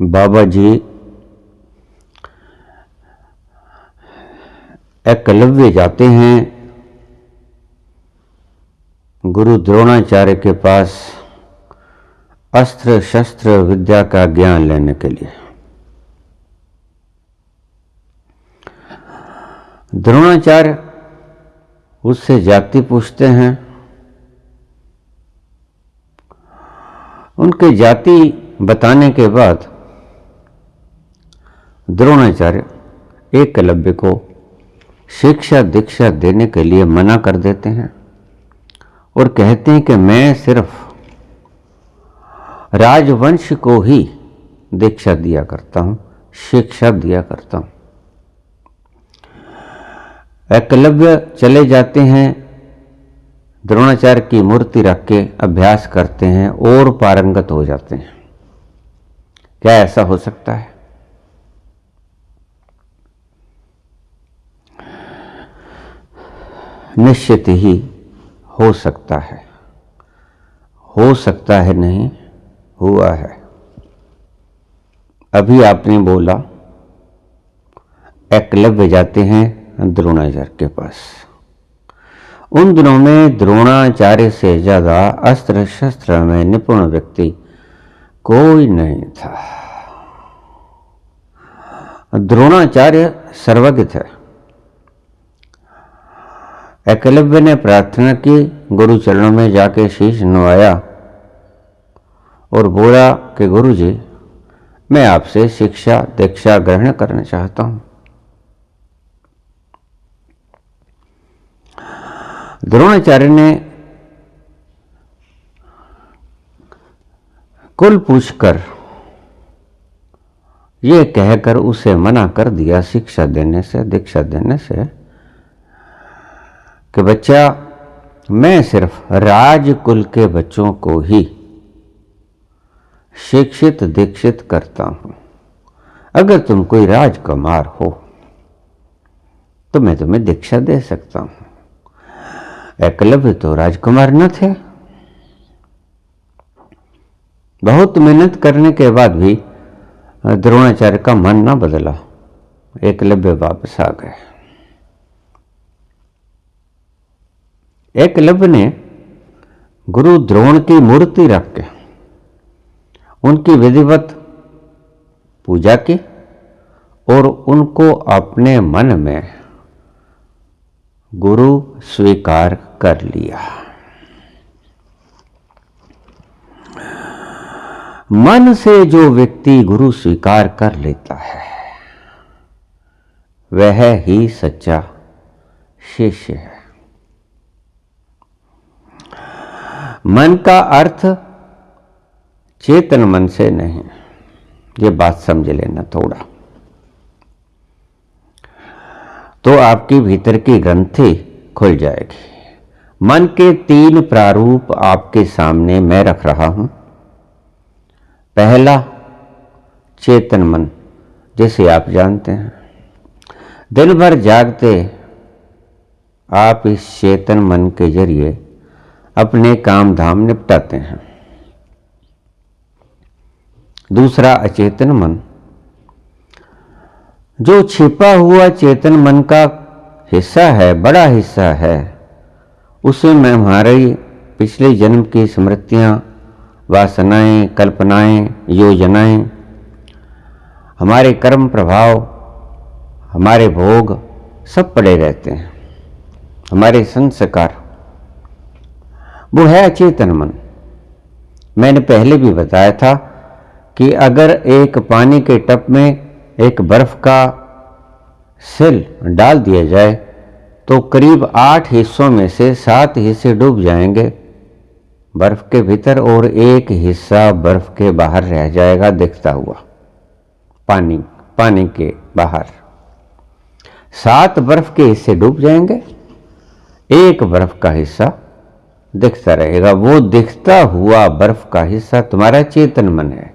बाबा जी एकलव्य जाते हैं गुरु द्रोणाचार्य के पास अस्त्र शस्त्र विद्या का ज्ञान लेने के लिए। द्रोणाचार्य उससे जाति पूछते हैं। उनके जाति बताने के बाद द्रोणाचार्य एकलव्य को शिक्षा दीक्षा देने के लिए मना कर देते हैं और कहते हैं कि मैं सिर्फ राजवंश को ही दीक्षा दिया करता हूं, शिक्षा दिया करता हूं। एकलव्य चले जाते हैं, द्रोणाचार्य की मूर्ति रख के अभ्यास करते हैं और पारंगत हो जाते हैं। क्या ऐसा हो सकता है? निश्चित ही हो सकता है। हो सकता है नहीं, हुआ है। अभी आपने बोला एकलव्य जाते हैं द्रोणाचार्य के पास। उन दिनों में द्रोणाचार्य से ज्यादा अस्त्र शस्त्र में निपुण व्यक्ति कोई नहीं था। द्रोणाचार्य सर्वज्ञ थे। एकलव्य ने प्रार्थना की, गुरु चरणों में जाके शीश नवाया और बोला कि गुरु जी, मैं आपसे शिक्षा दीक्षा ग्रहण करना चाहता हूं। द्रोणाचार्य ने कुल पूछकर यह कहकर उसे मना कर दिया शिक्षा देने से, दीक्षा देने से, कि बच्चा, मैं सिर्फ राजकुल के बच्चों को ही शिक्षित दीक्षित करता हूं। अगर तुम कोई राजकुमार हो तो मैं तुम्हें दीक्षा दे सकता हूं। एकलव्य तो राजकुमार न थे। बहुत मेहनत करने के बाद भी द्रोणाचार्य का मन न बदला। एकलव्य वापस आ गए। एकलव्य ने गुरु द्रोण की मूर्ति रख के उनकी विधिवत पूजा की और उनको अपने मन में गुरु स्वीकार कर लिया। मन से जो व्यक्ति गुरु स्वीकार कर लेता है वह ही सच्चा शिष्य है। मन का अर्थ चेतन मन से नहीं, ये बात समझ लेना थोड़ा। तो आपकी भीतर की ग्रंथि खुल जाएगी। मन के 3 प्रारूप आपके सामने मैं रख रहा हूं। पहला चेतन मन, जिसे आप जानते हैं। दिन भर जागते आप इस चेतन मन के जरिए अपने काम धाम निपटाते हैं। दूसरा अचेतन मन, जो छिपा हुआ चेतन मन का हिस्सा है, बड़ा हिस्सा है। उसमें हमारी पिछले जन्म की स्मृतियां, वासनाएं, कल्पनाएं, योजनाएं, हमारे कर्म प्रभाव, हमारे भोग सब पड़े रहते हैं। हमारे संस्कार, वो है अचेतन मन। मैंने पहले भी बताया था कि अगर एक पानी के टब में एक बर्फ का सिल डाल दिया जाए तो करीब 8 हिस्सों में से 7 हिस्से डूब जाएंगे बर्फ के भीतर और एक हिस्सा बर्फ के बाहर रह जाएगा दिखता हुआ, पानी के बाहर। 7 बर्फ के हिस्से डूब जाएंगे, एक बर्फ का हिस्सा दिखता रहेगा। वो दिखता हुआ बर्फ का हिस्सा तुम्हारा चेतन मन है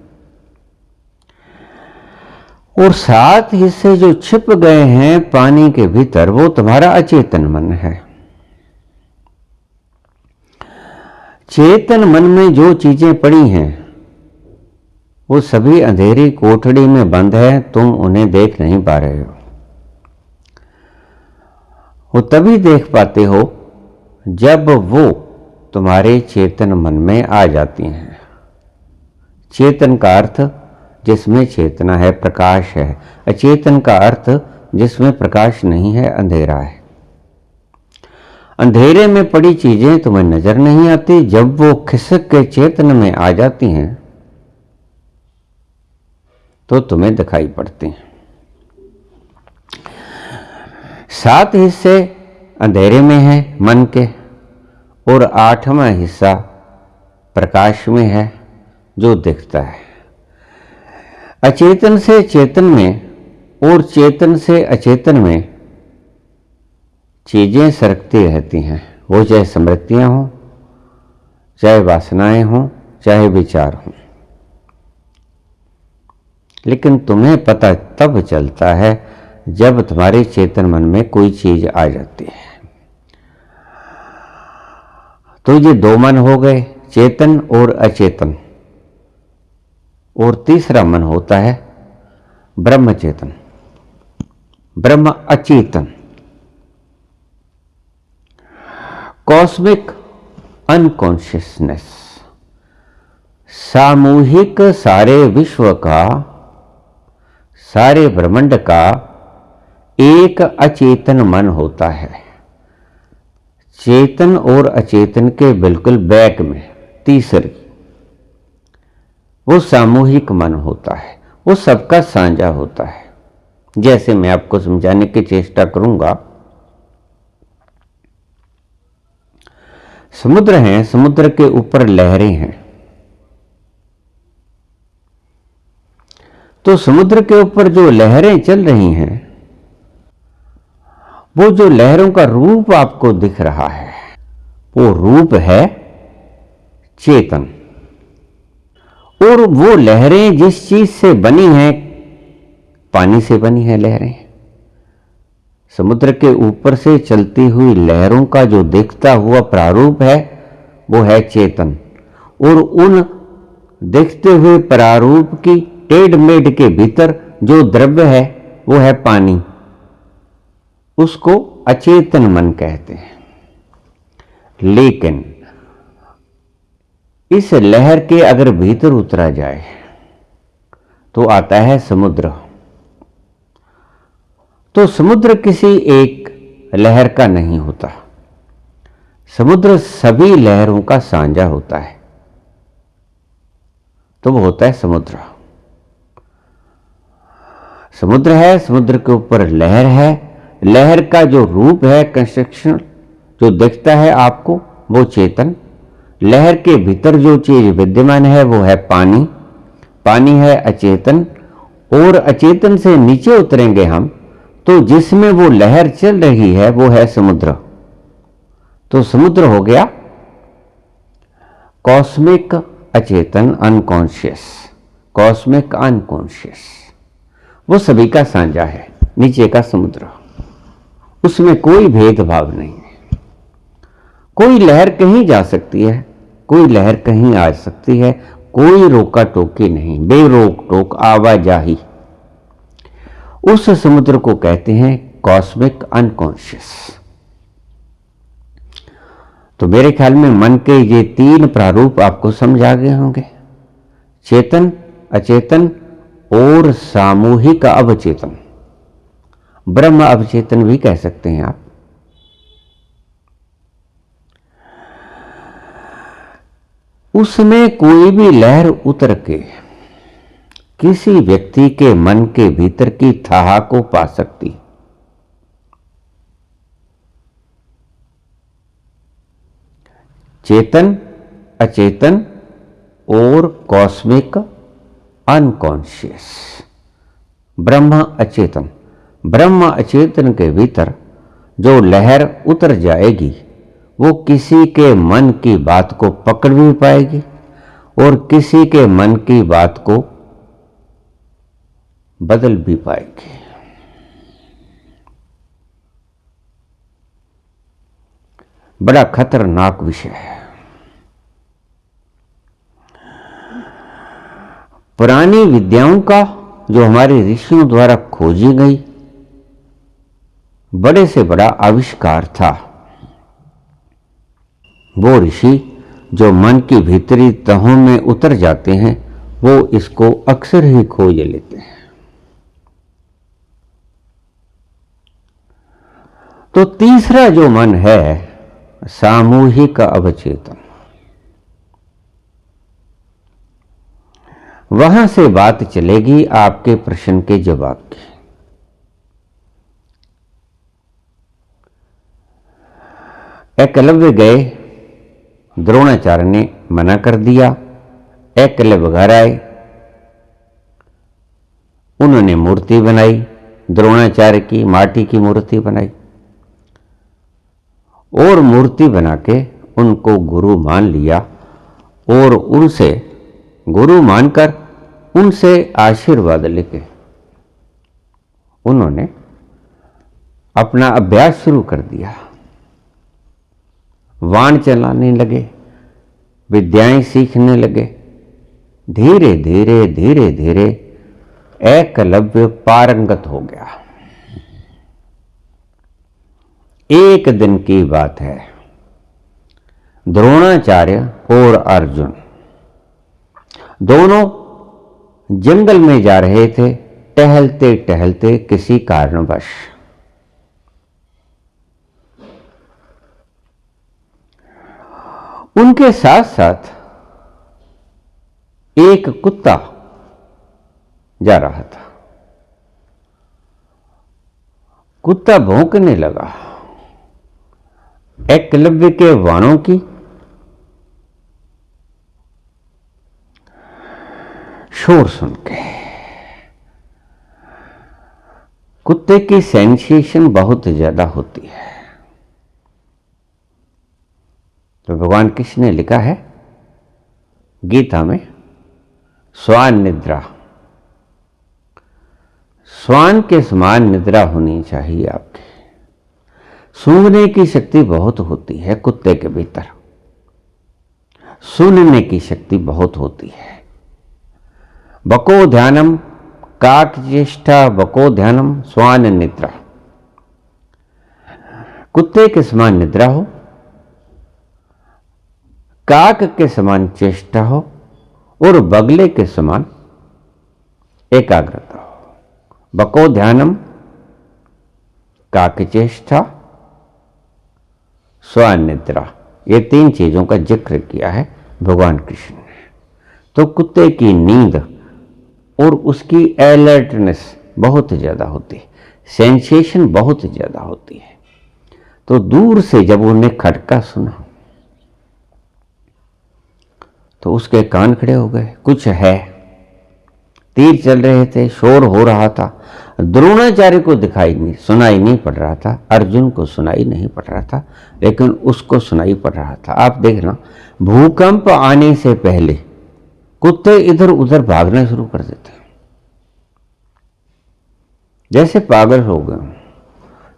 और 7 हिस्से जो छिप गए हैं पानी के भीतर वो तुम्हारा अचेतन मन है। चेतन मन में जो चीजें पड़ी हैं वो सभी अंधेरी कोठड़ी में बंद है, तुम उन्हें देख नहीं पा रहे हो। वो तभी देख पाते हो जब वो तुम्हारे चेतन मन में आ जाती हैं। चेतन का अर्थ जिसमें चेतना है, प्रकाश है। अचेतन का अर्थ जिसमें प्रकाश नहीं है, अंधेरा है। अंधेरे में पड़ी चीजें तुम्हें नजर नहीं आती, जब वो खिसक के चेतन में आ जाती हैं तो तुम्हें दिखाई पड़ती हैं। 7 हिस्से अंधेरे में है मन के, और 8वां हिस्सा प्रकाश में है जो दिखता है। अचेतन से चेतन में और चेतन से अचेतन में चीजें सरकती रहती हैं, वो चाहे स्मृतियां हों, चाहे वासनाएं हों, चाहे विचार हों। लेकिन तुम्हें पता तब चलता है जब तुम्हारे चेतन मन में कोई चीज आ जाती है। तो ये 2 मन हो गए, चेतन और अचेतन। और तीसरा मन होता है ब्रह्म चेतन, ब्रह्म अचेतन, कॉस्मिक अनकॉन्शियसनेस। सामूहिक सारे विश्व का, सारे ब्रह्मांड का एक अचेतन मन होता है। चेतन और अचेतन के बिल्कुल बैक में तीसरी, वो सामूहिक मन होता है, वो सबका साझा होता है। जैसे मैं आपको समझाने की चेष्टा करूंगा। समुद्र है, समुद्र के ऊपर लहरें हैं। तो समुद्र के ऊपर जो लहरें चल रही हैं, वो जो लहरों का रूप आपको दिख रहा है, वो रूप है चेतन। और वो लहरें जिस चीज से बनी हैं, पानी से बनी है लहरें। समुद्र के ऊपर से चलती हुई लहरों का जो दिखता हुआ प्रारूप है, वो है चेतन। और उन दिखते हुए प्रारूप की टेढ़ मेढ़ के भीतर जो द्रव्य है, वो है पानी। उसको अचेतन मन कहते हैं। लेकिन इस लहर के अगर भीतर उतरा जाए तो आता है समुद्र। तो समुद्र किसी एक लहर का नहीं होता, समुद्र सभी लहरों का साझा होता है। तो वो होता है समुद्र। समुद्र है, समुद्र के ऊपर लहर है। लहर का जो रूप है, कंस्ट्रक्शन जो दिखता है आपको, वो चेतन। लहर के भीतर जो चीज विद्यमान है, वो है पानी। पानी है अचेतन। और अचेतन से नीचे उतरेंगे हम, तो जिसमें वो लहर चल रही है, वो है समुद्र। तो समुद्र हो गया कॉस्मिक अचेतन, अनकॉन्शियस। कॉस्मिक अनकॉन्शियस वो सभी का साझा है, नीचे का समुद्र। उसमें कोई भेदभाव नहीं है। कोई लहर कहीं जा सकती है, कोई लहर कहीं आ सकती है, कोई रोका टोकी नहीं, बेरोक टोक आवाजाही। उस समुद्र को कहते हैं कॉस्मिक अनकॉन्शियस। तो मेरे ख्याल में मन के ये 3 प्रारूप आपको समझ आ गए होंगे, चेतन, अचेतन और सामूहिक अवचेतन। ब्रह्म अवचेतन भी कह सकते हैं आप। उसमें कोई भी लहर उतर के किसी व्यक्ति के मन के भीतर की थाह को पा सकती। चेतन, अचेतन और कॉस्मिक अनकॉन्शियस, ब्रह्म अचेतन। ब्रह्म अचेतन के भीतर जो लहर उतर जाएगी, वो किसी के मन की बात को पकड़ भी पाएगी और किसी के मन की बात को बदल भी पाएगी। बड़ा खतरनाक विषय है। पुरानी विद्याओं का जो हमारे ऋषियों द्वारा खोजी गई बड़े से बड़ा आविष्कार था। वो ऋषि जो मन की भीतरी तहों में उतर जाते हैं वो इसको अक्सर ही खोज लेते हैं। तो तीसरा जो मन है सामूहिक अवचेतन, वहां से बात चलेगी आपके प्रश्न के जवाब की। एकलव्य गए, द्रोणाचार्य ने मना कर दिया। एकलव्य घर आए, उन्होंने मूर्ति बनाई, द्रोणाचार्य की माटी की मूर्ति बनाई और मूर्ति बना के उनको गुरु मान लिया और उनसे गुरु मानकर उनसे आशीर्वाद लेके उन्होंने अपना अभ्यास शुरू कर दिया। वाण चलाने लगे, विद्याएं सीखने लगे। धीरे धीरे धीरे धीरे एकलव्य पारंगत हो गया। एक दिन की बात है, द्रोणाचार्य और अर्जुन दोनों जंगल में जा रहे थे, टहलते टहलते किसी कारणवश। उनके साथ साथ एक कुत्ता जा रहा था। कुत्ता भौंकने लगा। एकलव्य के वाणों की शोर सुन के कुत्ते की सेंसेशन बहुत ज्यादा होती है। तो भगवान कृष्ण ने लिखा है गीता में, स्वान निद्रा, स्वान के समान निद्रा होनी चाहिए आपकी। सूंघने की शक्ति बहुत होती है कुत्ते के भीतर, सुनने की शक्ति बहुत होती है। बको ध्यानम काकचेष्टा बको ध्यानम स्वान निद्रा। कुत्ते के समान निद्रा हो, काक के समान चेष्टा हो और बगले के समान एकाग्रता हो। बको ध्यानम काक चेष्टा स्वान निद्रा, ये तीन चीजों का जिक्र किया है भगवान कृष्ण ने। तो कुत्ते की नींद और उसकी अलर्टनेस बहुत ज्यादा होती है, सेंसेशन बहुत ज्यादा होती है। तो दूर से जब उन्हें खटका सुना तो उसके कान खड़े हो गए। कुछ है, तीर चल रहे थे, शोर हो रहा था। द्रोणाचार्य को सुनाई नहीं पड़ रहा था, अर्जुन को सुनाई नहीं पड़ रहा था, लेकिन उसको सुनाई पड़ रहा था। आप देखना, भूकंप आने से पहले कुत्ते इधर उधर भागना शुरू कर देते, जैसे पागल हो गए,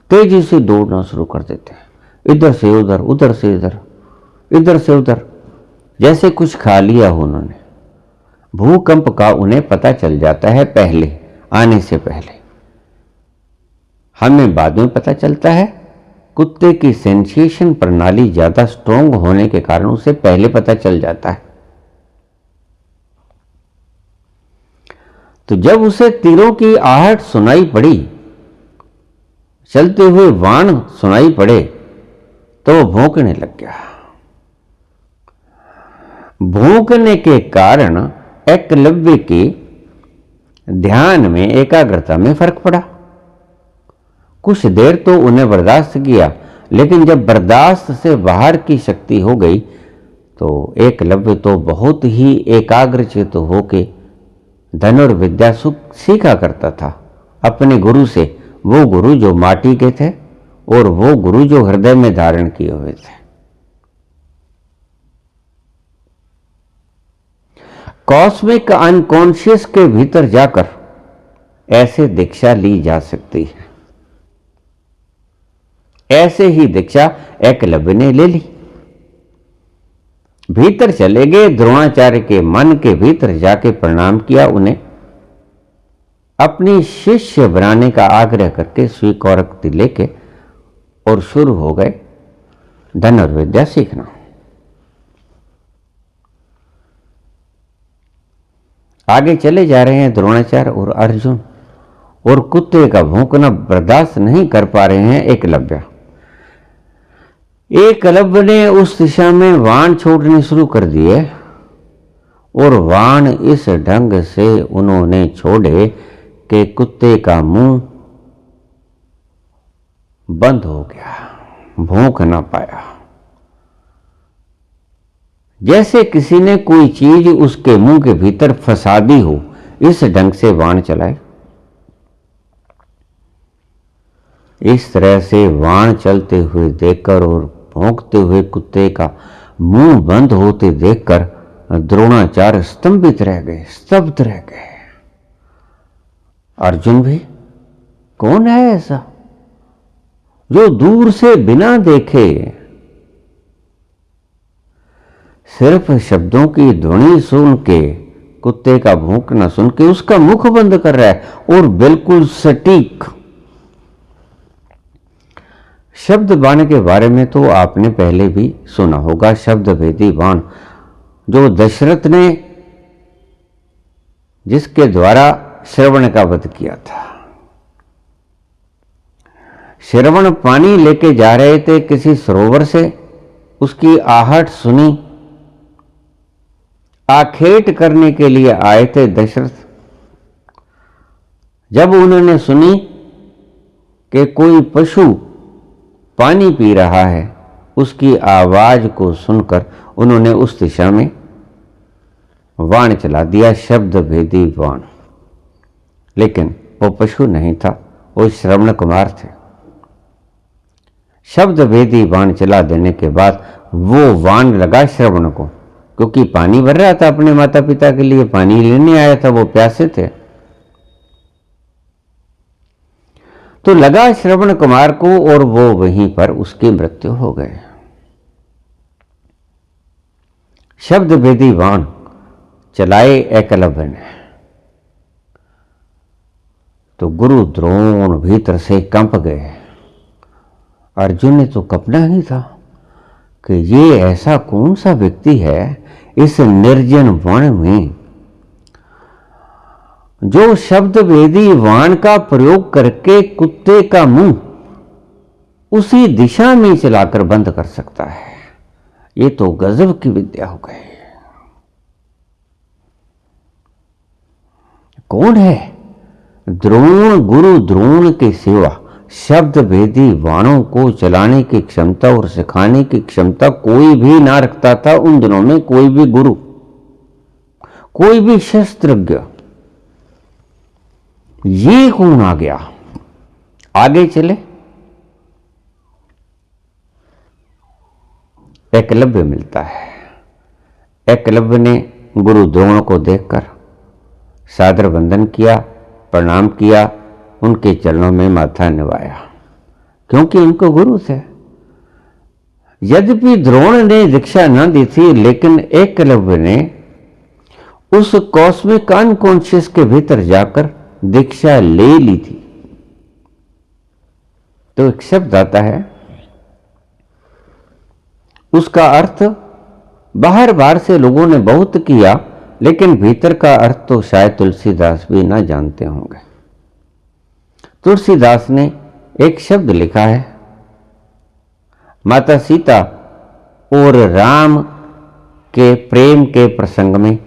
तेजी से दौड़ना शुरू कर देते हैं, इधर से उधर, उधर से इधर, इधर से उधर, जैसे कुछ खा लिया हो उन्होंने। भूकंप का उन्हें पता चल जाता है पहले, आने से पहले। हमें बाद में पता चलता है। कुत्ते की सेंसेशन प्रणाली ज्यादा स्ट्रोंग होने के कारण उसे पहले पता चल जाता है। तो जब उसे तीरों की आहट सुनाई पड़ी, चलते हुए वाण सुनाई पड़े, तो वो भौंकने लग गया। भौंकने के कारण एकलव्य के ध्यान में, एकाग्रता में फर्क पड़ा। कुछ देर तो उन्हें बर्दाश्त किया, लेकिन जब बर्दाश्त से बाहर की शक्ति हो गई तो एकलव्य तो बहुत ही एकाग्रचित होके धनुर्विद्या सीखा करता था अपने गुरु से। वो गुरु जो माटी के थे और वो गुरु जो हृदय में धारण किए हुए थे। कॉस्मिक अनकॉन्शियस के भीतर जाकर ऐसे दीक्षा ली जा सकती है। ऐसे ही दीक्षा एकलव्य ने ले ली। भीतर चले गए। द्रोणाचार्य के मन के भीतर जाके प्रणाम किया, उन्हें अपनी शिष्य बनाने का आग्रह करके स्वीकारोक्ति लेके और शुरू हो गए धनुर्विद्या सीखना। आगे चले जा रहे हैं द्रोणाचार्य और अर्जुन, और कुत्ते का भौंकना बर्दाश्त नहीं कर पा रहे हैं एकलव्य। एकलव्य ने उस दिशा में बाण छोड़ने शुरू कर दिए, और बाण इस ढंग से उन्होंने छोड़े कि कुत्ते का मुंह बंद हो गया, भौंक ना पाया। जैसे किसी ने कोई चीज उसके मुंह के भीतर फंसा दी हो, इस ढंग से बाण चलाए। इस तरह से बाण चलते हुए देखकर और भौंकते हुए कुत्ते का मुंह बंद होते देखकर द्रोणाचार्य स्तंभित रह गए, स्तब्ध रह गए। अर्जुन भी, कौन है ऐसा जो दूर से बिना देखे सिर्फ शब्दों की ध्वनि सुन के, कुत्ते का भौंकना सुन के उसका मुख बंद कर रहा है, और बिल्कुल सटीक। शब्द बाण के बारे में तो आपने पहले भी सुना होगा। शब्द भेदी बाण जो दशरथ ने, जिसके द्वारा श्रवण का वध किया था। श्रवण पानी लेके जा रहे थे किसी सरोवर से, उसकी आहट सुनी, आखेट करने के लिए आए थे दशरथ। जब उन्होंने सुनी कि कोई पशु पानी पी रहा है, उसकी आवाज को सुनकर उन्होंने उस दिशा में बाण चला दिया, शब्द भेदी बाण। लेकिन वो पशु नहीं था, वो श्रवण कुमार थे। शब्द भेदी बाण चला देने के बाद वो बाण लगा श्रवण को, क्योंकि पानी भर रहा था, अपने माता पिता के लिए पानी लेने आया था, वो प्यासे थे। तो लगा श्रवण कुमार को, और वो वहीं पर उसकी मृत्यु हो गई। शब्द भेदी बाण चलाए एकलव्य ने, तो गुरु द्रोण भीतर से कंप गए। अर्जुन ने तो कपना ही था कि ये ऐसा कौन सा व्यक्ति है इस निर्जन वन में जो शब्द भेदी बाण का प्रयोग करके कुत्ते का मुंह उसी दिशा में चलाकर बंद कर सकता है। ये तो गजब की विद्या हो गई। कौन है? द्रोण, गुरु द्रोण के सिवा शब्द भेदी बाणों को चलाने की क्षमता और सिखाने की क्षमता कोई भी ना रखता था उन दिनों में। कोई भी गुरु, कोई भी शस्त्रज्ञ। ये कौन आ गया? आगे चले, एकलव्य मिलता है। एकलव्य ने गुरु द्रोण को देखकर सादर वंदन किया, प्रणाम किया, उनके चरणों में माथा निवाया, क्योंकि उनको गुरु थे। यद्यपि द्रोण ने दीक्षा न दी थी, लेकिन एकलव्य ने उस कॉस्मिक अनकॉन्शियस के भीतर जाकर दीक्षा ले ली थी। तो एक शब्द आता है, उसका अर्थ बाहर बाहर से लोगों ने बहुत किया, लेकिन भीतर का अर्थ तो शायद तुलसीदास भी ना जानते होंगे। तुलसीदास ने एक शब्द लिखा है, माता सीता और राम के प्रेम के प्रसंग में,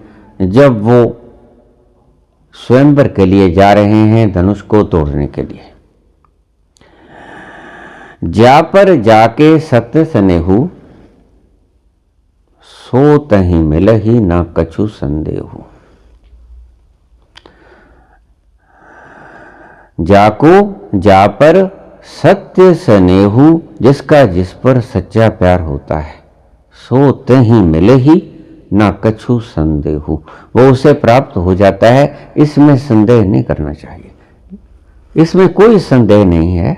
जब वो स्वयंवर के लिए जा रहे हैं धनुष को तोड़ने के लिए। जा पर जाके सत्य स्नेहु, सो तहीं मिलहि ना कछु संदेहु। जाको जा पर सत्य स्नेहु, जिसका जिस पर सच्चा प्यार होता है, सो तहीं मिलहि ना कछु संदेहु, वो उसे प्राप्त हो जाता है। इसमें संदेह नहीं करना चाहिए, इसमें कोई संदेह नहीं है।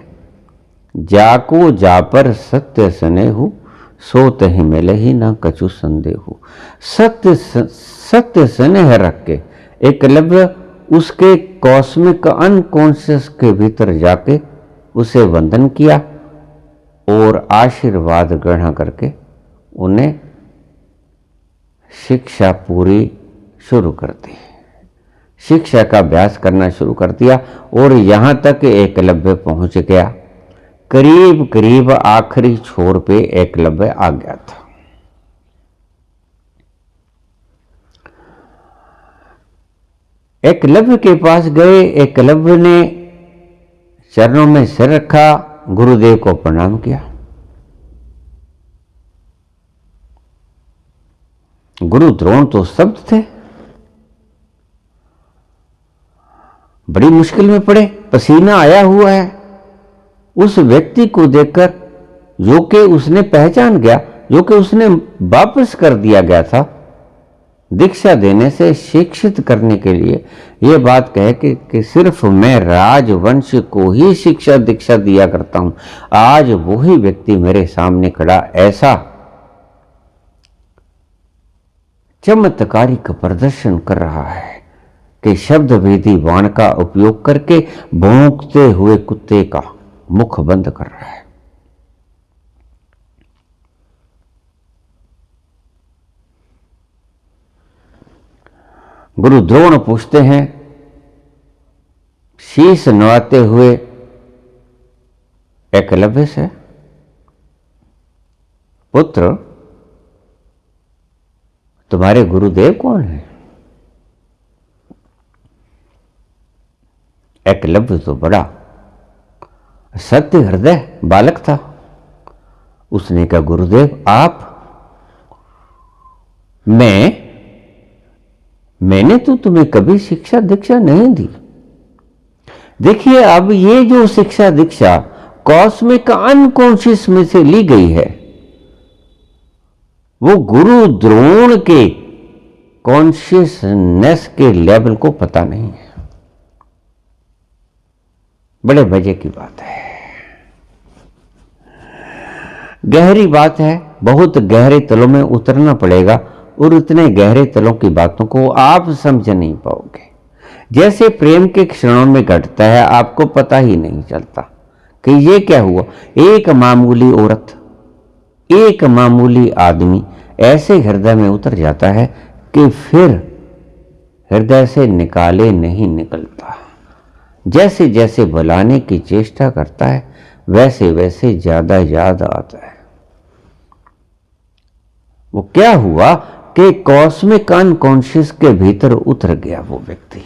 जाको जा पर सत्य स्नेहु, सो तहि मिले ही ना कछु संदेहु। सत्य स्नेह रख के एकलव्य उसके कॉस्मिक अनकॉन्शियस के भीतर जाके उसे वंदन किया और आशीर्वाद ग्रहण करके उन्हें शिक्षा पूरी शुरू कर दी, शिक्षा का अभ्यास करना शुरू कर दिया और यहां तक एकलव्य पहुंच गया। करीब करीब आखिरी छोर पे एकलव्य आ गया था। एकलव्य के पास गए, एकलव्य ने चरणों में सिर रखा, गुरुदेव को प्रणाम किया। गुरु द्रोण तो स्तब्ध थे, बड़ी मुश्किल में पड़े, पसीना आया हुआ है। उस व्यक्ति को देखकर जो कि उसने पहचान गया, जो कि उसने वापस कर दिया गया था दीक्षा देने से, शिक्षित करने के लिए, यह बात कहे कि सिर्फ मैं राजवंश को ही शिक्षा दीक्षा दिया करता हूं, आज वही व्यक्ति मेरे सामने खड़ा ऐसा चमत्कारिक प्रदर्शन कर रहा है कि शब्द भेदी बाण का उपयोग करके भौंकते हुए कुत्ते का मुख बंद कर रहा है। गुरु द्रोण पूछते हैं शीश नवाते हुए एकलव्य से, पुत्र तुम्हारे गुरुदेव कौन है? एकलव्य तो बड़ा सत्य हृदय बालक था। उसने कहा गुरुदेव आप? मैंने तो तुम्हें कभी शिक्षा दीक्षा नहीं दी। देखिए अब ये जो शिक्षा दीक्षा कॉस्मिक अनकॉन्शियस में से ली गई है, वो गुरु द्रोण के कॉन्शियसनेस के लेवल को पता नहीं है। बड़े मजे की बात है, गहरी बात है, बहुत गहरे तलों में उतरना पड़ेगा और उतने गहरे तलों की बातों को आप समझ नहीं पाओगे। जैसे प्रेम के क्षणों में घटता है, आपको पता ही नहीं चलता कि ये क्या हुआ। एक मामूली औरत, एक मामूली आदमी ऐसे हृदय में उतर जाता है कि फिर हृदय से निकाले नहीं निकलता। जैसे जैसे बुलाने की चेष्टा करता है वैसे वैसे ज्यादा याद आता है। वो क्या हुआ कि कॉस्मिक अनकॉन्शियस के भीतर उतर गया वो व्यक्ति।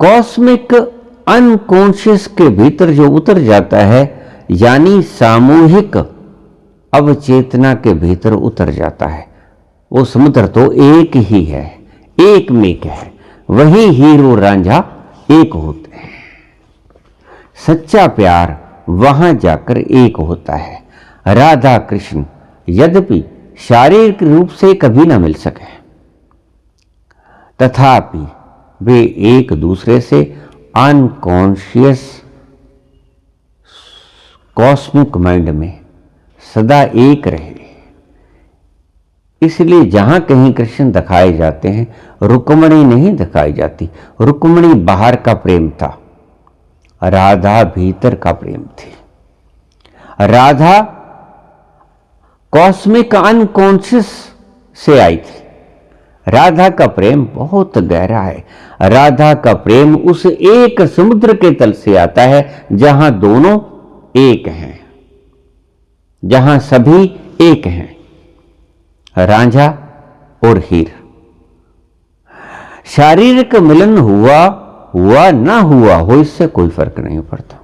कॉस्मिक अनकॉन्शियस के भीतर जो उतर जाता है यानी सामूहिक अवचेतना के भीतर उतर जाता है। वो समुद्र तो एक ही है, एक मेक है, वही हीरो रांझा एक होते हैं। सच्चा प्यार वहां जाकर एक होता है। राधा कृष्ण यद्यपि शारीरिक रूप से कभी ना मिल सके, तथापि वे एक दूसरे से अनकॉन्शियस कॉस्मिक माइंड में सदा एक रहे। इसलिए जहां कहीं कृष्ण दिखाए जाते हैं, रुक्मणी नहीं दिखाई जाती। रुक्मणी बाहर का प्रेम था, राधा भीतर का प्रेम थी। राधा कॉस्मिक अनकॉन्शियस से आई थी। राधा का प्रेम बहुत गहरा है। राधा का प्रेम उस एक समुद्र के तल से आता है जहां दोनों एक हैं, जहां सभी एक हैं, रांझा और हीर। शारीरिक मिलन हुआ ना हुआ हो, इससे कोई फर्क नहीं पड़ता।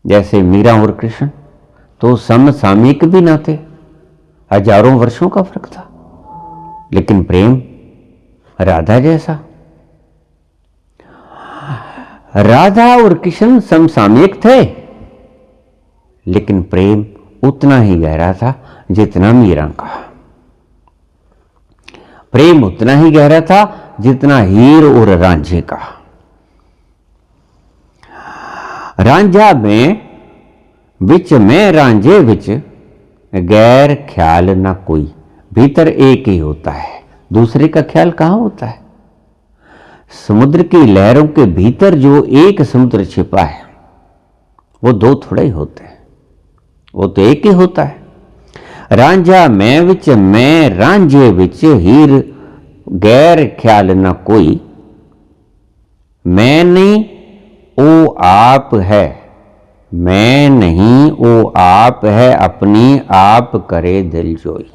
जैसे मीरा और कृष्ण तो समसामयिक भी ना थे, हजारों वर्षों का फर्क था, लेकिन प्रेम राधा जैसा। राधा और कृष्ण समसामयिक थे, लेकिन प्रेम उतना ही गहरा था जितना मीरा का। प्रेम उतना ही गहरा था जितना हीर और रांझे का। रांझा में विच मैं रांझे विच, गैर ख्याल ना कोई। भीतर एक ही होता है, दूसरे का ख्याल कहां होता है। समुद्र की लहरों के भीतर जो एक समुद्र छिपा है, वो दो थोड़े ही होते हैं, वो तो एक ही होता है। रांझा मैं विच मैं रांझे विच, हीर गैर ख्याल ना कोई। मैं नहीं ओ आप है, मैं नहीं ओ आप है, अपनी आप करे दिल जोई।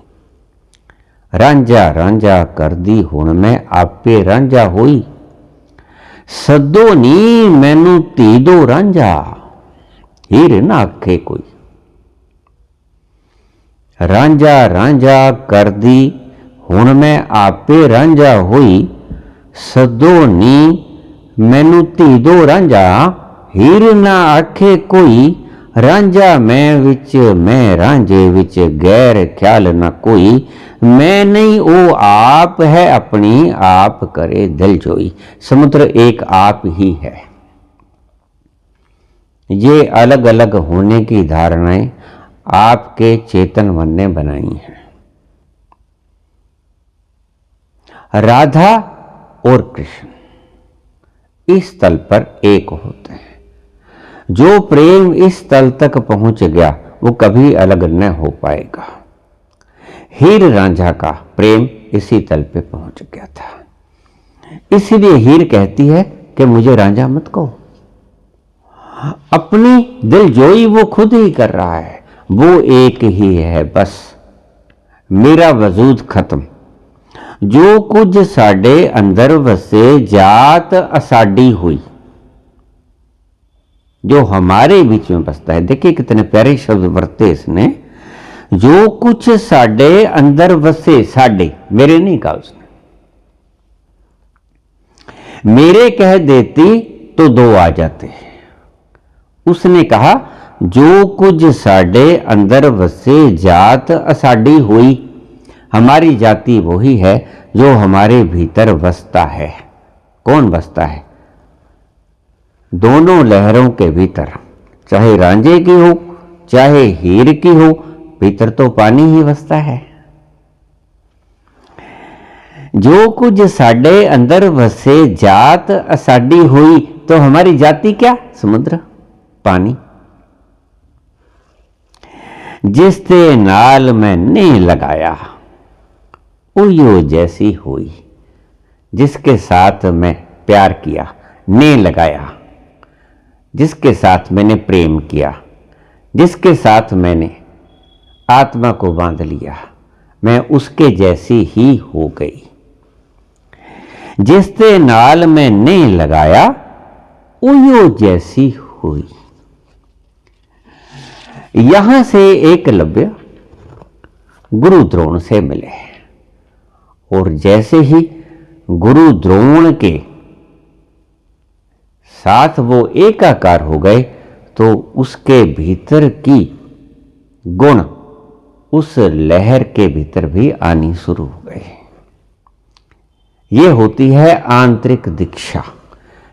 रांझा रांझा कर दी हुण मैं आपे रांझा होई। सदो नी मैनू धी दो रांझा, हीर ना आखे कोई। रांझा रांझा कर दी हुण मैं आपे रांझा होई। सदो नी मैनू धी दो रांझा, हीर ना आखे कोई। रांझा मैं रांझे विच, गैर ख्याल ना कोई। मैं नहीं ओ आप है, अपनी आप करे दिल जोई। समुद्र एक आप ही है। ये अलग अलग होने की धारणाएं आपके चेतन मन ने बनाई हैं। राधा और कृष्ण इस तल पर एक होते हैं। जो प्रेम इस तल तक पहुंच गया वो कभी अलग न हो पाएगा। हीर रांझा का प्रेम इसी तल पे पहुंच गया था। इसीलिए हीर कहती है कि मुझे रांझा मत कहो। अपनी दिल जोई वो खुद ही कर रहा है, वो एक ही है बस, मेरा वजूद खत्म। जो कुछ साडे अंदर वसे, जात असाडी हुई। जो हमारे बीच में बसता है, देखिए कितने प्यारे शब्द वरते इसने। जो कुछ साडे अंदर वसे, साडे मेरे नहीं कहा उसने, मेरे कह देती तो दो आ जाते। उसने कहा जो कुछ साडे अंदर वसे, जात असाडी हुई। हमारी जाति वही है जो हमारे भीतर बसता है। कौन बसता है? दोनों लहरों के भीतर, चाहे रांझे की हो चाहे हीर की हो, भीतर तो पानी ही बसता है। जो कुछ साडे अंदर वसे, जात असाडी हुई। तो हमारी जाति क्या? समुद्र, पानी। जिस ते नाल मैंने लगाया, उयो जैसी हुई। जिसके साथ मैं प्यार किया, ने लगाया, जिसके साथ मैंने प्रेम किया, जिसके साथ मैंने आत्मा को बांध लिया, मैं उसके जैसी ही हो गई। जिसते नाल मैंने लगाया, उयो जैसी हुई। यहां से एकलव्य गुरु द्रोण से मिले और जैसे ही गुरु द्रोण के साथ वो एकाकार हो गए तो उसके भीतर की गुण उस लहर के भीतर भी आनी शुरू हो गए। ये होती है आंतरिक दीक्षा।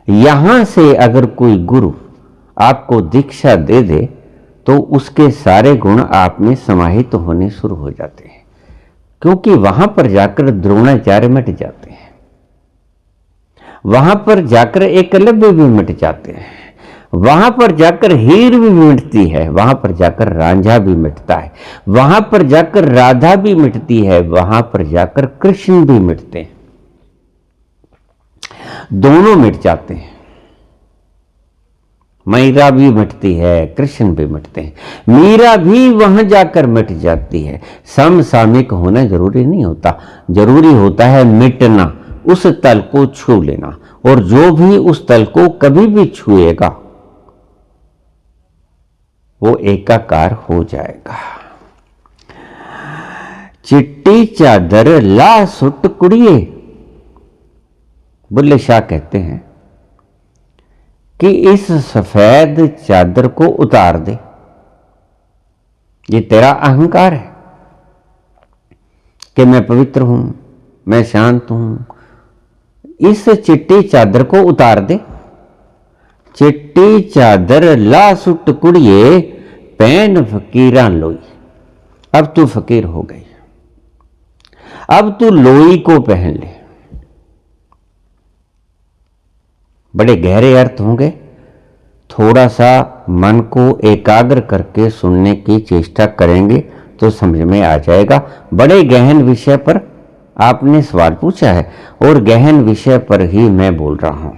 यहां से अगर कोई गुरु आपको दीक्षा दे दे तो उसके सारे गुण आप में समाहित होने शुरू हो जाते हैं, क्योंकि वहां पर जाकर द्रोणाचार्य मिट जाते हैं, वहां पर जाकर एकलव्य भी मिट जाते हैं, वहां पर जाकर हीर भी मिटती है, वहां पर जाकर रांझा भी मिटता है, वहां पर जाकर राधा भी मिटती है, वहां पर जाकर कृष्ण भी मिटते हैं। दोनों मिट जाते हैं। मीरा भी मिटती है, कृष्ण भी मिटते हैं, मीरा भी वहां जाकर मिट जाती है। समसामयिक होना जरूरी नहीं होता, जरूरी होता है मिटना, उस तल को छू लेना। और जो भी उस तल को कभी भी छुएगा वो एकाकार हो जाएगा। चिट्टी चादर ला सुट कुड़िए, बुल्ले शाह कहते हैं कि इस सफेद चादर को उतार दे। ये तेरा अहंकार है कि मैं पवित्र हूं, मैं शांत हूं। इस चिट्टी चादर को उतार दे, चिट्टी चादर ला सुट कुड़िए पैन फकीरा लोई। अब तू फकीर हो गई, अब तू लोई को पहन ले। बड़े गहरे अर्थ होंगे, थोड़ा सा मन को एकाग्र करके सुनने की चेष्टा करेंगे तो समझ में आ जाएगा। बड़े गहन विषय पर आपने सवाल पूछा है और गहन विषय पर ही मैं बोल रहा हूं।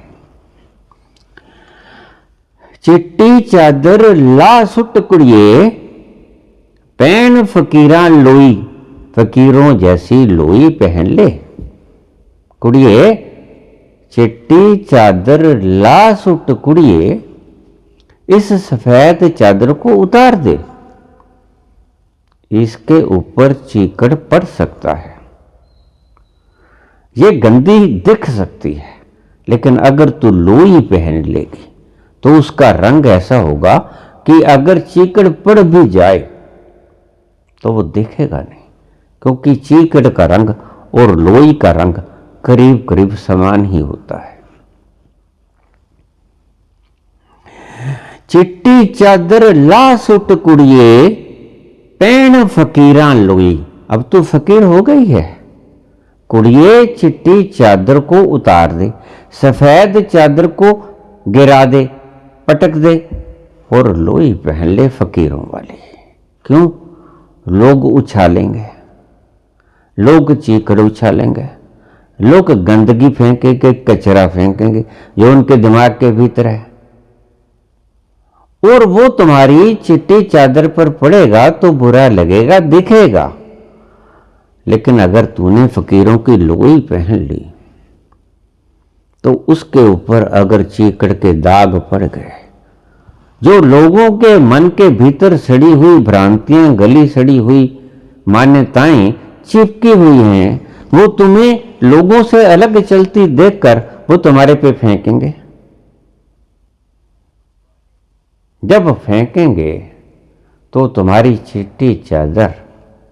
चिट्टी चादर ला सुट कुड़िए पैन फकीरा लोई। फकीरों जैसी लोई पहन ले। कुड़िए चिट्टी चादर ला सुट कुड़िए, इस सफेद चादर को उतार दे। इसके ऊपर चीकड़ पड़ सकता है, ये गंदी दिख सकती है, लेकिन अगर तू लोई पहन लेगी तो उसका रंग ऐसा होगा कि अगर चीकड़ पड़ भी जाए तो वो दिखेगा नहीं, क्योंकि चीकड़ का रंग और लोई का रंग करीब करीब समान ही होता है। चिट्टी चादर ला सुट कुड़िए पैन फकीरा लोई। अब तो फकीर हो गई है। कुड़िए चिट्टी चादर को उतार दे, सफेद चादर को गिरा दे, पटक दे और लोई पहन ले फकीरों वाली। क्यों? लोग उछालेंगे, लोग चीकड़ उछालेंगे, लोग गंदगी फेंकेंगे, कचरा फेंकेंगे जो उनके दिमाग के भीतर है, और वो तुम्हारी चिट्टी चादर पर पड़ेगा तो बुरा लगेगा, दिखेगा। लेकिन अगर तूने फकीरों की लोई पहन ली तो उसके ऊपर अगर चीकड़ के दाग पड़ गए, जो लोगों के मन के भीतर सड़ी हुई भ्रांतियां, गली सड़ी हुई मान्यताएं चिपकी हुई हैं, वो तुम्हें लोगों से अलग चलती देखकर वो तुम्हारे पे फेंकेंगे। जब फेंकेंगे तो तुम्हारी चिट्टी चादर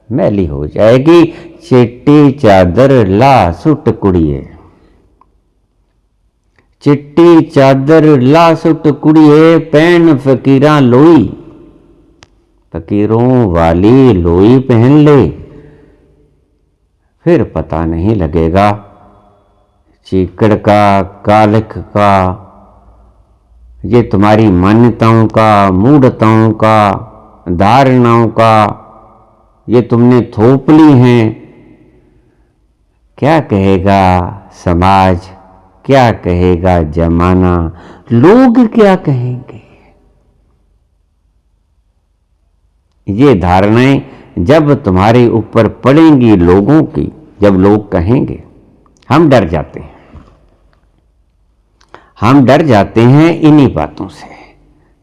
मैली हो जाएगी। चिट्टी चादर ला सुट कुड़िए, चिट्टी चादर ला सुट कुड़िए पैन फकीरा लोई। फकीरों वाली लोई पहन ले, फिर पता नहीं लगेगा चीकड़ का, कालिख का, ये तुम्हारी मान्यताओं का, मूढ़ताओं का, धारणाओं का ये तुमने थोप ली हैं। क्या कहेगा समाज, क्या कहेगा जमाना, लोग क्या कहेंगे? ये धारणाएं जब तुम्हारे ऊपर पड़ेंगी लोगों की, जब लोग कहेंगे, हम डर जाते हैं। हम डर जाते हैं इन्हीं बातों से।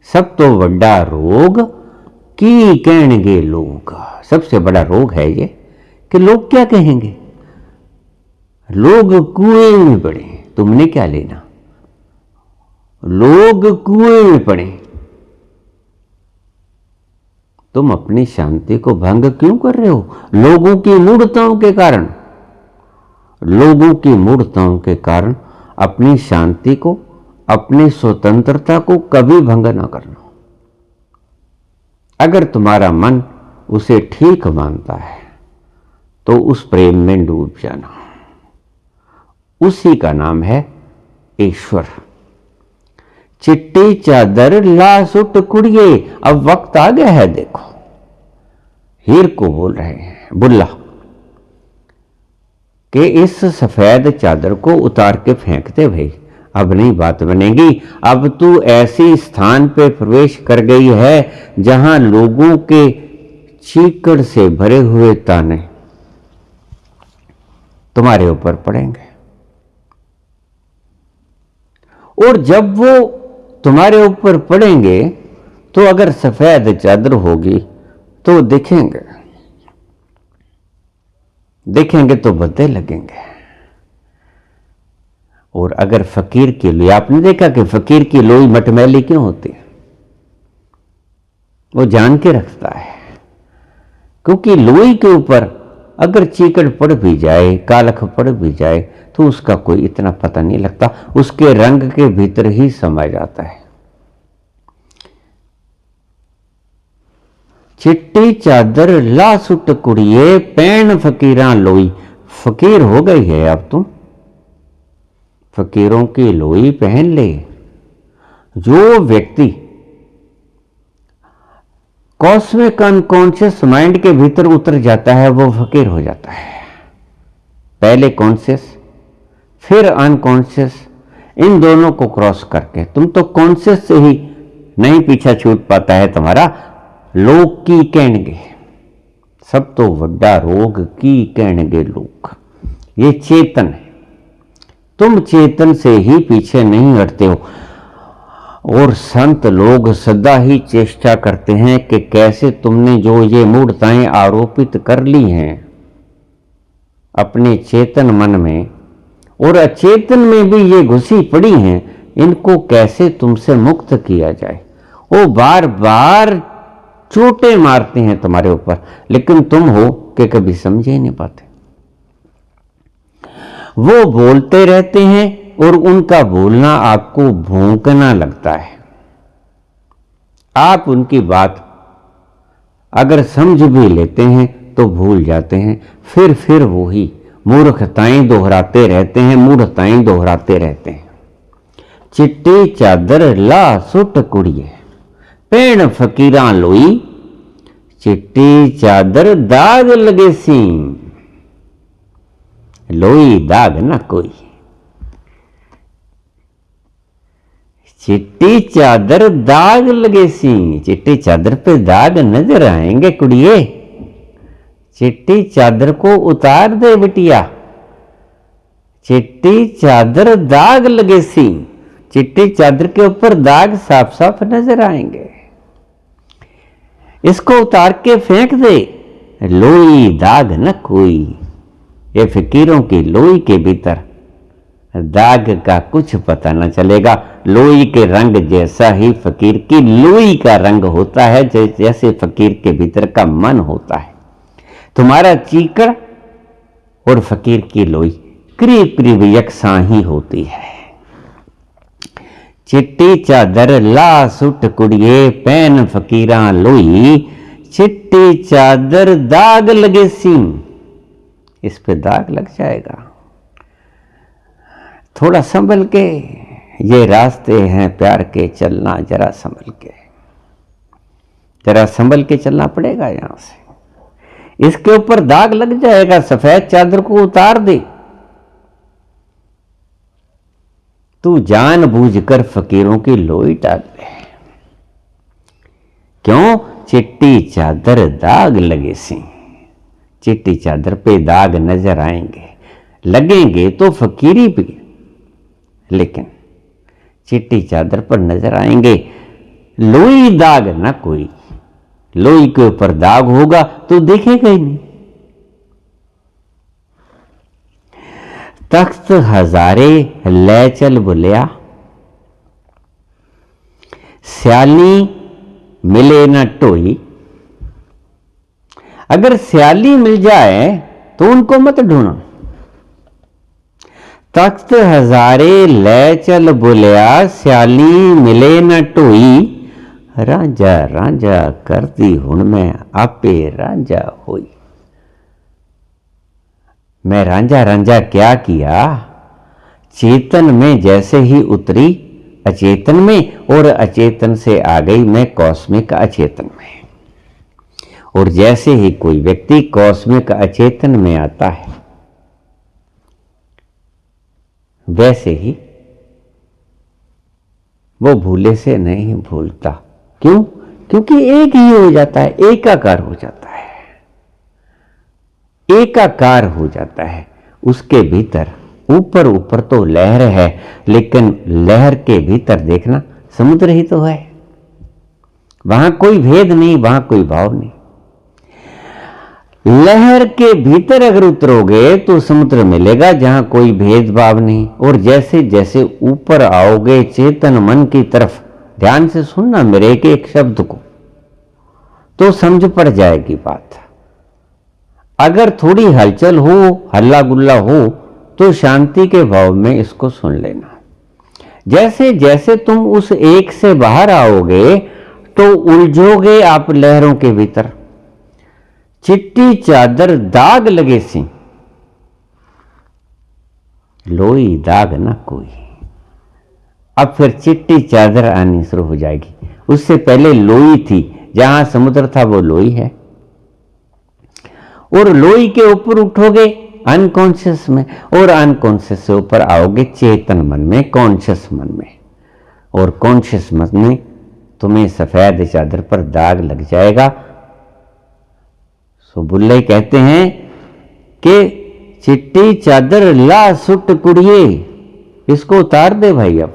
सब तो बड़ा रोग की कहेंगे लोग, सबसे बड़ा रोग है ये कि लोग क्या कहेंगे। लोग कुएं में पड़े, तुमने क्या लेना। लोग कुएं में पड़े, तुम अपनी शांति को भंग क्यों कर रहे हो? लोगों की मूढ़ताओं के कारण, लोगों की मूढ़ताओं के कारण अपनी शांति को, अपनी स्वतंत्रता को कभी भंग ना करना। अगर तुम्हारा मन उसे ठीक मानता है तो उस प्रेम में डूब जाना। उसी का नाम है ईश्वर। चिट्टी चादर ला सुट कुड़िए। अब वक्त आ गया है, देखो हीर को बोल रहे हैं बुल्ला कि इस सफेद चादर को उतार के फेंक दे भाई, अब नहीं बात बनेगी। अब तू ऐसी स्थान पे प्रवेश कर गई है जहां लोगों के चीकड़ से भरे हुए ताने तुम्हारे ऊपर पड़ेंगे, और जब वो तुम्हारे ऊपर पड़ेंगे तो अगर सफेद चादर होगी तो दिखेंगे, देखेंगे तो भद्दे लगेंगे। और अगर फकीर की लोई, आपने देखा कि फकीर की लोई मटमैली क्यों होती है? वो जान के रखता है, क्योंकि लोई के ऊपर अगर चीकड़ पड़ भी जाए, कालख पड़ भी जाए तो उसका कोई इतना पता नहीं लगता, उसके रंग के भीतर ही समा जाता है। चिट्टी चादर ला सुट कुड़िए पैन फकीरां लोई। फकीर हो गई है अब तुम, फकीरों की लोई पहन ले। जो व्यक्ति कॉस्मिक अनकॉन्शियस माइंड के भीतर उतर जाता है वो फकीर हो जाता है। पहले कॉन्शियस फिर अनकॉन्शियस, इन दोनों को क्रॉस करके तुम तो कॉन्शियस से ही नहीं पीछा छूट पाता है तुम्हारा। लोग की कहणगे, सब तो वड्डा रोग की कहणगे लोग। ये चेतन है, तुम चेतन से ही पीछे नहीं हटते हो। और संत लोग सदा ही चेष्टा करते हैं कि कैसे तुमने जो ये मूढ़ताएं आरोपित कर ली हैं अपने चेतन मन में और अचेतन में भी ये घुसी पड़ी हैं, इनको कैसे तुमसे मुक्त किया जाए। वो बार बार चोटें मारते हैं तुम्हारे ऊपर, लेकिन तुम हो कि कभी समझे नहीं पाते। वो बोलते रहते हैं और उनका बोलना आपको भौंकना लगता है। आप उनकी बात अगर समझ भी लेते हैं तो भूल जाते हैं, फिर वही मूर्खताएं दोहराते रहते हैं, मूढ़ताएं दोहराते रहते हैं। चिट्टी चादर ला सुट कुड़िए पैन फकीरां लोई। चिट्टी चादर दाग लगे सी, लोई दाग ना कोई। चिट्टी चादर दाग लगे सी, चिट्टी चादर पे दाग नजर आएंगे कुड़िए। चिट्टी चादर को उतार दे बिटिया, चिट्टी चादर दाग लगे सी। चिट्टी चादर के ऊपर दाग साफ साफ नजर आएंगे, इसको उतार के फेंक दे। लोई दाग न कोई, ये फकीरों की लोई के भीतर दाग का कुछ पता न चलेगा। लोई के रंग जैसा ही फकीर की लोई का रंग होता है, जैसे फकीर के भीतर का मन होता है। तुम्हारा चीकड़ और फकीर की लोई करीब करीब यकसां ही होती है। चिट्टी चादर ला सुट कुड़िए पैन फकीरां लोई। चिट्टी चादर दाग लगे सी, इस पे दाग लग जाएगा। थोड़ा संभल के, ये रास्ते हैं प्यार के, चलना जरा संभल के, जरा संभल के चलना पड़ेगा। यहां से इसके ऊपर दाग लग जाएगा। सफेद चादर को उतार दे। तू जानबूझकर फकीरों की लोई डाल ले। क्यों? चिट्टी चादर दाग लगे सी, चिट्टी चादर पे दाग नजर आएंगे, लगेंगे तो फकीरी भी, लेकिन चिट्टी चादर पर नजर आएंगे। लोई दाग ना कोई, लोई के ऊपर दाग होगा तो देखेगा ही नहीं। तख्त हजारे ले चल बुलिया, स्याली मिले न टोई। अगर स्याली मिल जाए तो उनको मत ढूंढो। तख्त हजारे ले चल बुलिया, स्याली मिले न टोई। रांझा रांझा करती हुण मैं आपे रांझा होई। मैं रांझा रांझा क्या किया? चेतन में जैसे ही उतरी अचेतन में, और अचेतन से आ गई मैं कॉस्मिक अचेतन में। और जैसे ही कोई व्यक्ति कॉस्मिक अचेतन में आता है, वैसे ही वो भूले से नहीं भूलता। क्यों? क्योंकि एक ही हो जाता है, एकाकार हो जाता है, एकाकार हो जाता है। उसके भीतर ऊपर ऊपर तो लहर है, लेकिन लहर के भीतर देखना समुद्र ही तो है। वहां कोई भेद नहीं, वहां कोई भाव नहीं। लहर के भीतर अगर उतरोगे तो समुद्र मिलेगा जहां कोई भेदभाव नहीं। और जैसे जैसे ऊपर आओगे चेतन मन की तरफ, ध्यान से सुनना मेरे एक शब्द को, तो समझ पड़ जाएगी बात। अगर थोड़ी हलचल हो, हल्ला गुल्ला हो, तो शांति के भाव में इसको सुन लेना। जैसे जैसे तुम उस एक से बाहर आओगे तो उलझोगे आप लहरों के भीतर। चिट्टी चादर दाग लगे सी, लोई दाग ना कोई। अब फिर चिट्टी चादर आनी शुरू हो जाएगी। उससे पहले लोई थी, जहां समुद्र था वो लोई है। और लोई के ऊपर उठोगे अनकॉन्शियस में, और अनकॉन्शियस से ऊपर आओगे चेतन मन में, कॉन्शियस मन में। और कॉन्शियस मन में तुम्हें सफेद चादर पर दाग लग जाएगा। सो बुल्ले कहते हैं कि चिट्टी चादर ला सुट कुड़िए, इसको उतार दे भाई। अब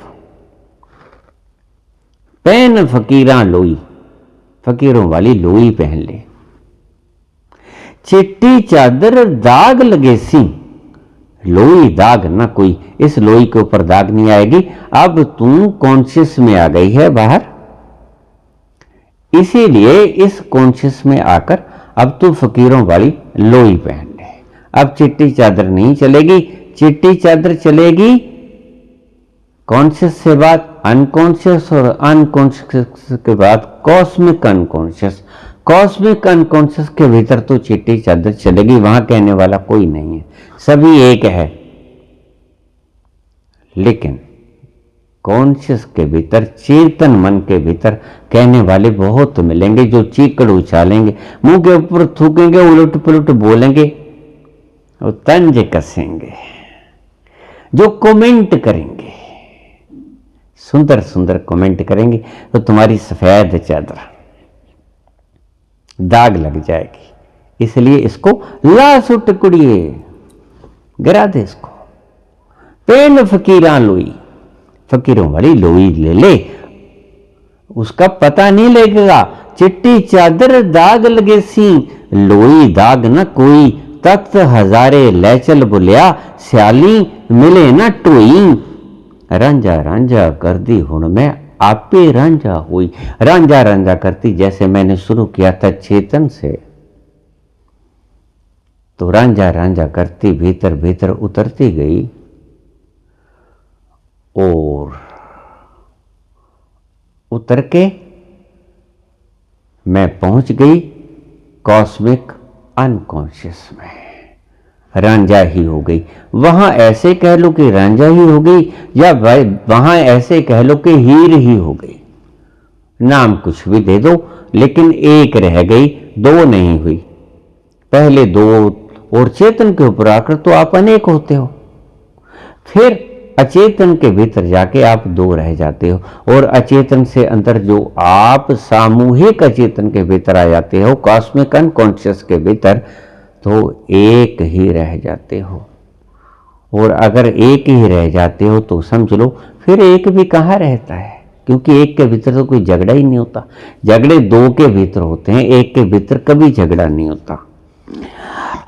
पहन फकीरा लोई, फकीरों वाली लोई पहन ले। चिट्टी चादर दाग लगे सी, लोई दाग ना कोई। इस लोई के ऊपर दाग नहीं आएगी। अब तू कॉन्शियस में आ गई है बाहर, इसीलिए इस कॉन्शियस में आकर अब तू फकीरों वाली लोई पहन ले। अब चिट्टी चादर नहीं चलेगी, चिट्टी चादर चलेगी कॉन्शियस से बाद अनकॉन्शियस, और अनकॉन्शियस के बाद कॉस्मिक अनकॉन्शियस। कॉस्मिक अनकॉन्शियस के भीतर तो चिट्टी चादर चलेगी, वहां कहने वाला कोई नहीं है, सभी एक है। लेकिन कॉन्शियस के भीतर, चेतन मन के भीतर कहने वाले बहुत मिलेंगे, जो चीकड़ उछालेंगे, मुंह के ऊपर थूकेंगे, उलट पुलट बोलेंगे और तंज कसेंगे, जो कमेंट करेंगे, सुंदर सुंदर कमेंट करेंगे, तो तुम्हारी सफेद चादर दाग लग जाएगी। इसलिए इसको ला सुट कुड़िए, गिरा दे इसको। पेन फकीरा लोई, फकीरों वाली लोई ले ले, उसका पता नहीं लगेगा। चिट्टी चादर दाग लगे सी, लोई दाग न कोई। तख्त हजारे ले चल बुलिया, स्याली मिले न टोई। रांझा रांझा कर दी हुण मैं आपे रांझा हुई। रांझा रांझा करती, जैसे मैंने शुरू किया था चेतन से, तो रांझा रांझा करती भीतर भीतर उतरती गई, और उतर के मैं पहुंच गई कॉस्मिक अनकॉन्शियस में। रांझा ही हो गई। वहां ऐसे कह लो कि रांझा ही हो गई, या वहां ऐसे कह लो कि हीर ही हो गई। नाम कुछ भी दे दो, लेकिन एक रह गई, दो नहीं हुई। पहले दो, और चेतन के ऊपर आकर तो आप अनेक होते हो। फिर अचेतन के भीतर जाके आप दो रह जाते हो, और अचेतन से अंदर जो आप सामूहिक अचेतन के भीतर आ जाते हो, कॉस्मिक अनकॉन्शियस के भीतर, तो एक ही रह जाते हो। और अगर एक ही रह जाते हो तो समझ लो फिर एक भी कहाँ रहता है, क्योंकि एक के भीतर तो कोई झगड़ा ही नहीं होता। झगड़े दो के भीतर होते हैं, एक के भीतर कभी झगड़ा नहीं होता।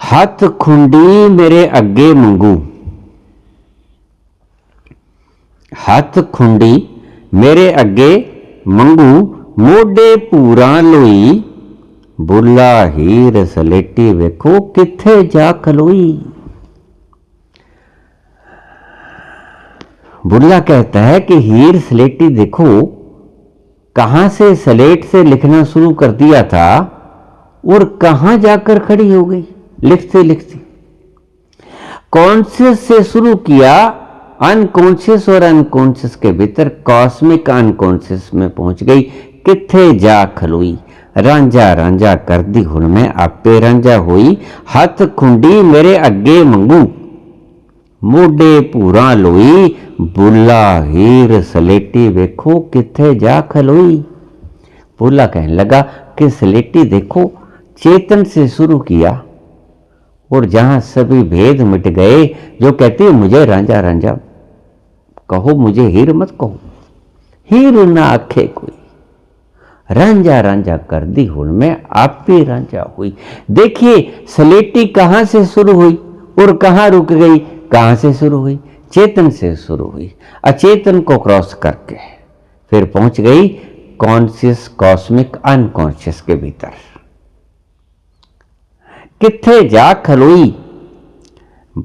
हाथ खुंडी मेरे अग्गे मंगू, हाथ खुंडी मेरे अग्गे मंगू, मोडे पूरा लोई। बुला हीर सलेटी वेखो किथे जा खलोई। बुल्ला कहता है कि हीर सलेटी देखो कहां से सलेट से लिखना शुरू कर दिया था और कहां जाकर खड़ी हो गई लिखते लिखते। कॉन्शियस से शुरू किया, अनकॉन्शियस और अनकॉन्शियस के भीतर कॉस्मिक अनकॉन्शियस में पहुंच गई। किथे जा खलोई, रांझा रांझा कर दी हुण मैं आपे रांझा होई। हथ खुंडी मेरे अग्गे मंगू, मोडे पूरा लोई। बुला हीर सलेटी वेखो किथे जा खलोई। बुला कहने लगा कि सलेटी देखो, चेतन से शुरू किया और जहां सभी भेद मिट गए, जो कहती है मुझे रांझा रांझा कहो, मुझे हीर मत कहो, हीर ना आखे कोई। रांझा रांझा कर दी हुण मैं आपे रांझा हुई। देखिए सलेटी कहां से शुरू हुई और कहां रुक गई। कहां से शुरू हुई? चेतन से शुरू हुई, अचेतन को क्रॉस करके फिर पहुंच गई कॉन्शियस कॉस्मिक अनकॉन्शियस के भीतर। किथे जा खलोई,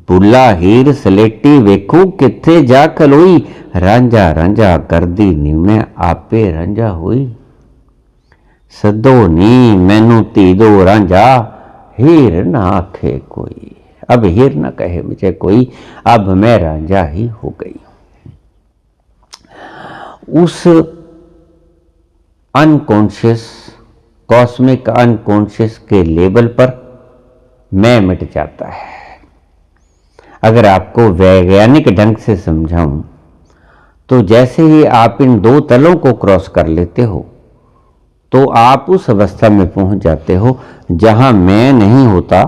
बुला हीर सलेटी वेखू किथे जा खलोई। रांझा रांझा कर दी नी मैं आपे रांझा हुई। सदो नी मैनू धी दो रांझा, हीर ना आखे कोई। अब हीर ना कहे मुझे कोई, अब मैं रांझा ही हो गई। उस अनकॉन्शियस, कॉस्मिक अनकॉन्शियस के लेवल पर मैं मिट जाता है। अगर आपको वैज्ञानिक ढंग से समझाऊं तो जैसे ही आप इन दो तलों को क्रॉस कर लेते हो तो आप उस अवस्था में पहुंच जाते हो जहां मैं नहीं होता।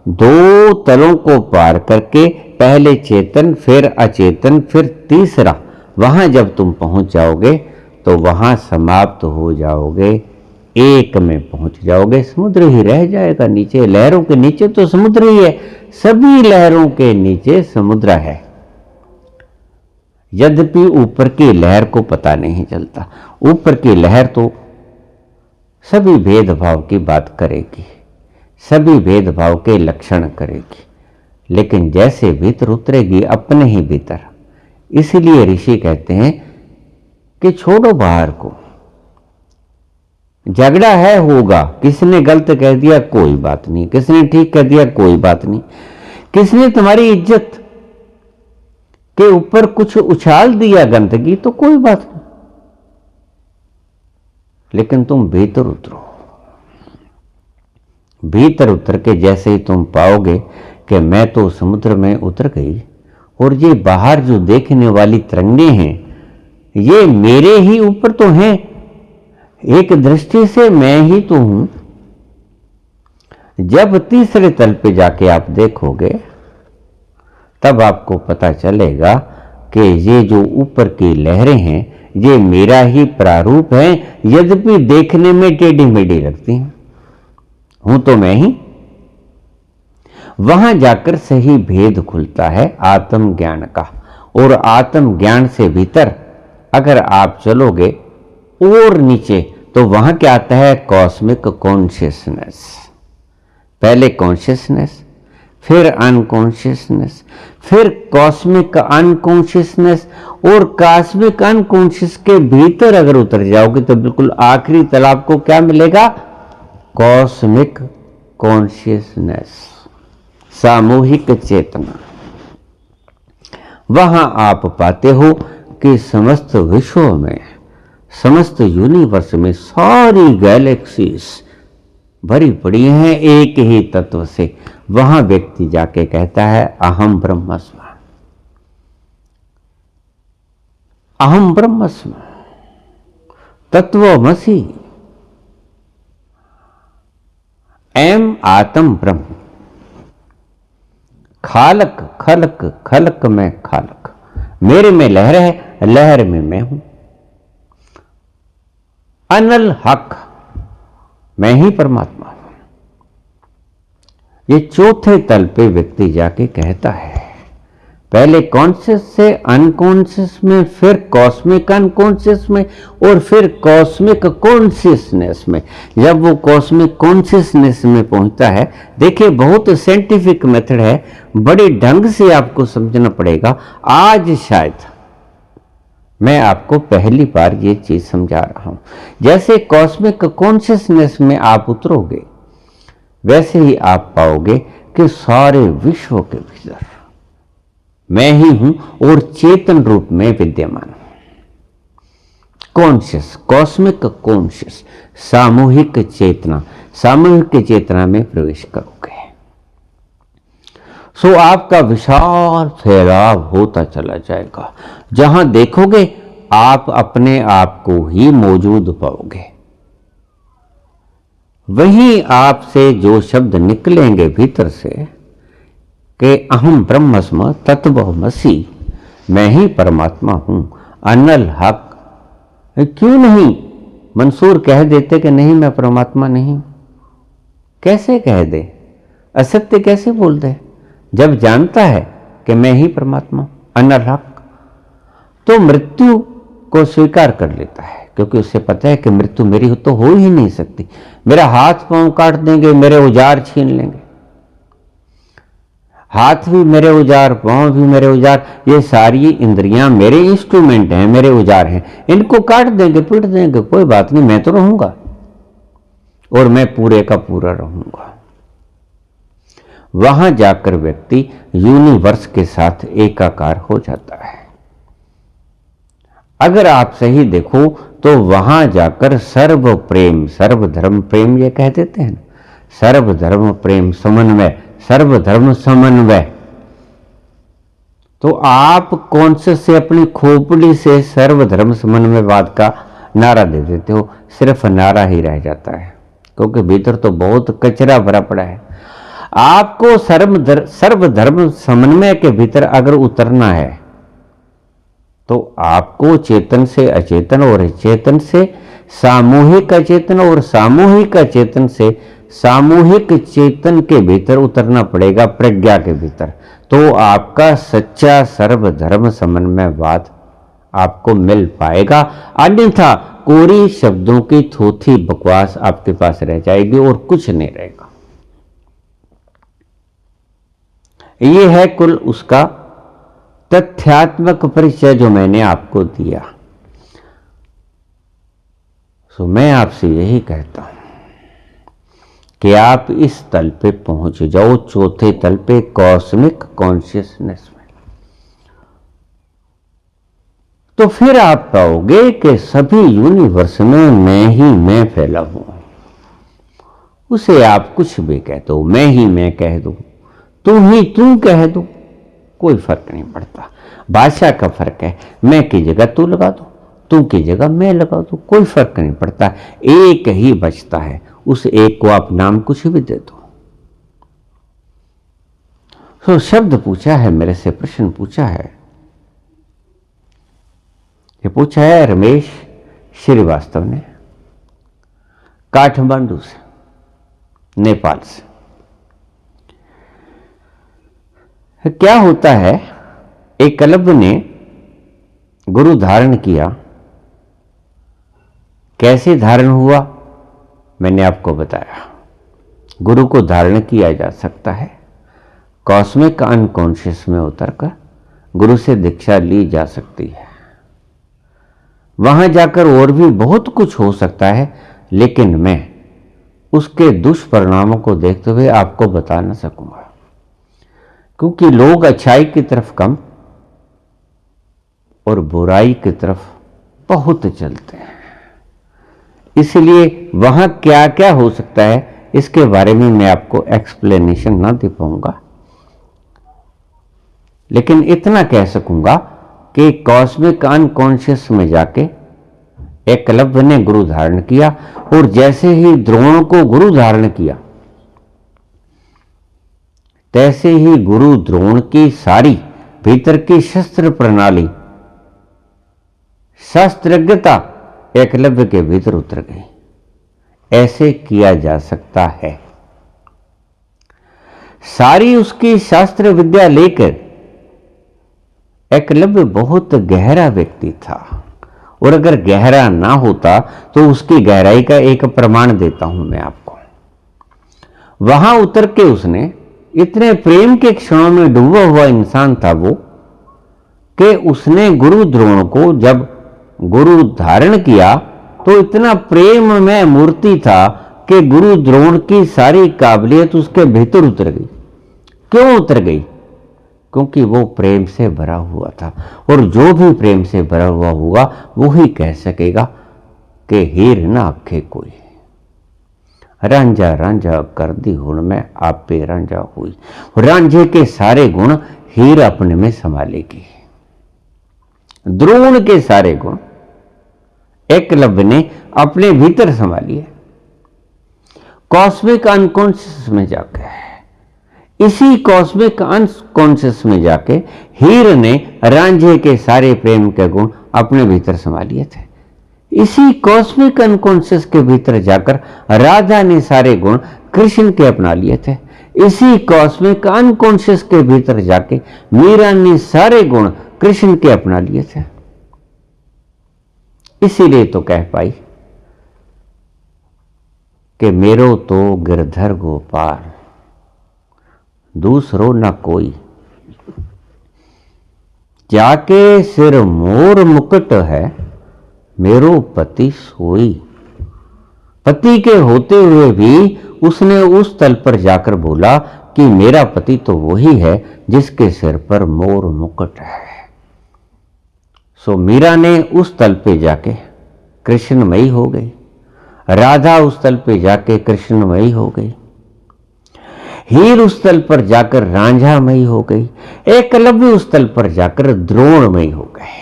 दो तलों को पार करके पहले चेतन, फिर अचेतन, फिर तीसरा, वहां जब तुम पहुंच जाओगे तो वहां समाप्त हो जाओगे, एक में पहुंच जाओगे। समुद्र ही रह जाएगा नीचे, लहरों के नीचे तो समुद्र ही है, सभी लहरों के नीचे समुद्र है। यद्यपि ऊपर की लहर को पता नहीं चलता। ऊपर की लहर तो सभी भेदभाव की बात करेगी, सभी भेदभाव के लक्षण करेगी, लेकिन जैसे भीतर उतरेगी अपने ही भीतर, इसलिए ऋषि कहते हैं कि छोड़ो बाहर को। झगड़ा है, होगा, किसने गलत कह दिया कोई बात नहीं, किसने ठीक कह दिया कोई बात नहीं, किसने तुम्हारी इज्जत के ऊपर कुछ उछाल दिया गंदगी तो कोई बात नहीं, लेकिन तुम भीतर उतरो। भीतर उतर के जैसे ही तुम पाओगे कि मैं तो समुद्र में उतर गई और ये बाहर जो देखने वाली तरंगे हैं ये मेरे ही ऊपर तो हैं, एक दृष्टि से मैं ही तो हूं। जब तीसरे तल पे जाके आप देखोगे तब आपको पता चलेगा कि ये जो ऊपर की लहरें हैं ये मेरा ही प्रारूप है, यद्यपि देखने में टेढ़ी मेढ़ी लगती हैं, हूं तो मैं ही। वहां जाकर सही भेद खुलता है आत्मज्ञान का, और आत्मज्ञान से भीतर अगर आप चलोगे और नीचे तो वहां क्या आता है, कॉस्मिक कॉन्शियसनेस। पहले कॉन्शियसनेस, फिर अनकॉन्शियसनेस, फिर कॉस्मिक अनकॉन्शियसनेस, और कॉस्मिक अनकॉन्शियस के भीतर अगर उतर जाओगे तो बिल्कुल आखिरी तल आपको क्या मिलेगा, कॉस्मिक कॉन्शियसनेस, सामूहिक चेतना। वहां आप पाते हो कि समस्त विश्व में, समस्त यूनिवर्स में सारी गैलेक्सीज भरी पड़ी हैं एक ही तत्व से। वहां व्यक्ति जाके कहता है अहम ब्रह्मस्मि, अहम ब्रह्मस्मि, तत्वमसि, एम आत्म ब्रह्म, खालक खलक, खलक में खालक, मेरे में लहर है, लहर में मैं हूं, अनल हक, मैं ही परमात्मा हूं। ये चौथे तल पे व्यक्ति जाके कहता है, पहले कॉन्शियस से अनकॉन्शियस में, फिर कॉस्मिक अनकॉन्शियस में, और फिर कॉस्मिक कॉन्शियसनेस में। जब वो कॉस्मिक कॉन्शियसनेस में पहुंचता है, देखिए बहुत साइंटिफिक मेथड है, बड़े ढंग से आपको समझना पड़ेगा। आज शायद मैं आपको पहली बार ये चीज समझा रहा हूं। जैसे कॉस्मिक कॉन्शियसनेस में आप उतरोगे वैसे ही आप पाओगे कि सारे विश्व के भीतर मैं ही हूं और चेतन रूप में विद्यमान हूं। कॉन्शियस, कॉस्मिक कॉन्शियस, सामूहिक चेतना, सामूहिक चेतना में प्रवेश करोगे सो आपका विशाल फैलाव होता चला जाएगा। जहां देखोगे आप अपने आप को ही मौजूद पाओगे। वहीं आपसे जो शब्द निकलेंगे भीतर से कि अहम ब्रह्मस्मि तत्वमसि, मैं ही परमात्मा हूं, अनल हक, क्यों नहीं मंसूर कह देते कि नहीं मैं परमात्मा नहीं? कैसे कह दे, असत्य कैसे बोल दे? जब जानता है कि मैं ही परमात्मा अनल हक, तो मृत्यु को स्वीकार कर लेता है, क्योंकि उसे पता है कि मृत्यु मेरी तो हो ही नहीं सकती। मेरा हाथ पांव काट देंगे, मेरे औजार छीन लेंगे, हाथ भी मेरे औजार, पांव भी मेरे औजार, ये सारी इंद्रियां मेरे इंस्ट्रूमेंट हैं, मेरे औजार हैं, इनको काट देंगे, पीट देंगे, कोई बात नहीं, मैं तो रहूंगा। और मैं पूरे का पूरा रहूंगा। वहां जाकर व्यक्ति यूनिवर्स के साथ एकाकार हो जाता है। अगर आप सही देखो तो वहां जाकर सर्व प्रेम, सर्वधर्म प्रेम ये कह देते हैं, सर्वधर्म प्रेम समन्वय, सर्वधर्म समन्वय। तो आप कॉन्शियस से अपनी खोपड़ी से सर्वधर्म समन्वयवाद का नारा दे देते हो, सिर्फ नारा ही रह जाता है, क्योंकि भीतर तो बहुत कचरा भरा पड़ा है। आपको सर्वधर्म समन्वय के भीतर अगर उतरना है तो आपको चेतन से अचेतन और चेतन से सामूहिक अचेतन और सामूहिक अचेतन से सामूहिक चेतन के भीतर उतरना पड़ेगा, प्रज्ञा के भीतर। तो आपका सच्चा सर्वधर्म समन्वयवाद आपको मिल पाएगा, अन्यथा कोरी शब्दों की थोथी बकवास आपके पास रह जाएगी और कुछ नहीं रहेगा। ये है कुल उसका तथ्यात्मक परिचय जो मैंने आपको दिया। सो मैं आपसे यही कहता हूं कि आप इस तल पे पहुंच जाओ, चौथे तल पे, कॉस्मिक कॉन्शियसनेस में। तो फिर आप पाओगे कि सभी यूनिवर्स में मैं ही मैं फैला हुआ। उसे आप कुछ भी कह दो, मैं ही मैं कह दो, तू ही तू कह दो, कोई फर्क नहीं पड़ता। भाषा का फर्क है, मैं की जगह तू लगा दो, तू की जगह मैं लगा दो, कोई फर्क नहीं पड़ता, एक ही बचता है। उस एक को आप नाम कुछ भी दे दो। तो शब्द पूछा है मेरे से, प्रश्न पूछा है, ये पूछा है रमेश श्रीवास्तव ने, काठमांडू से, नेपाल से। क्या होता है, एकलव्य ने गुरु धारण किया, कैसे धारण हुआ मैंने आपको बताया। गुरु को धारण किया जा सकता है, कॉस्मिक अनकॉन्शियस में उतरकर गुरु से दीक्षा ली जा सकती है। वहां जाकर और भी बहुत कुछ हो सकता है, लेकिन मैं उसके दुष्परिणामों को देखते हुए आपको बता न सकूंगा, क्योंकि लोग अच्छाई की तरफ कम और बुराई की तरफ बहुत चलते हैं। इसलिए वहां क्या क्या हो सकता है इसके बारे में मैं आपको एक्सप्लेनेशन ना दे पाऊंगा, लेकिन इतना कह सकूंगा कि कॉस्मिक अनकॉन्शियस में जाके एकलव्य ने गुरु धारण किया, और जैसे ही द्रोण को गुरु धारण किया, तैसे ही गुरु द्रोण की सारी भीतर की शस्त्र प्रणाली, शास्त्रज्ञता एकलव्य के भीतर उतर गई। ऐसे किया जा सकता है। सारी उसकी शास्त्र विद्या लेकर एकलव्य बहुत गहरा व्यक्ति था, और अगर गहरा ना होता तो उसकी गहराई का एक प्रमाण देता हूं मैं आपको। वहां उतर के उसने इतने प्रेम के क्षणों में डूबा हुआ इंसान था वो, कि उसने गुरु द्रोण को जब गुरु धारण किया तो इतना प्रेम में मूर्ति था कि गुरु द्रोण की सारी काबिलियत उसके भीतर उतर गई। क्यों उतर गई? क्योंकि वो प्रेम से भरा हुआ था, और जो भी प्रेम से भरा हुआ होगा वो ही कह सकेगा कि हीर ना आखे कोई, रांझा रांझा कर दी हुण में आप पे रांझा हुई। रांझे के सारे गुण हीर अपने में संभालेगी, द्रोण के सारे गुण एकलव्य ने अपने भीतर संभालिए। कॉस्मिक अनकॉन्शियस में जाकर, इसी कॉस्मिक अनकॉन्शियस में जाके हीर ने रांझे के सारे प्रेम के गुण अपने भीतर संभालिए थे। इसी कॉस्मिक अनकॉन्शियस के भीतर जाकर राधा ने सारे गुण कृष्ण के अपना लिए थे। इसी कॉस्मिक अनकॉन्शियस के भीतर जाके मीरा ने सारे गुण कृष्ण के अपना लिए थे। इसीलिए तो कह पाई कि मेरो तो गिरधर गोपाल, दूसरो न कोई, जाके सिर मोर मुकुट है, मेरो पति सोई। पति के होते हुए भी उसने उस तल पर जाकर बोला कि मेरा पति तो वही है जिसके सिर पर मोर मुकुट है। सो मीरा ने उस तल पे जाके कृष्णमयी हो गई, राधा उस तल पे जाके कृष्णमयी हो गई, हीर उस तल पर जाकर रांझामयी हो गई, एकलव्य उस तल पर जाकर द्रोणमयी हो गए।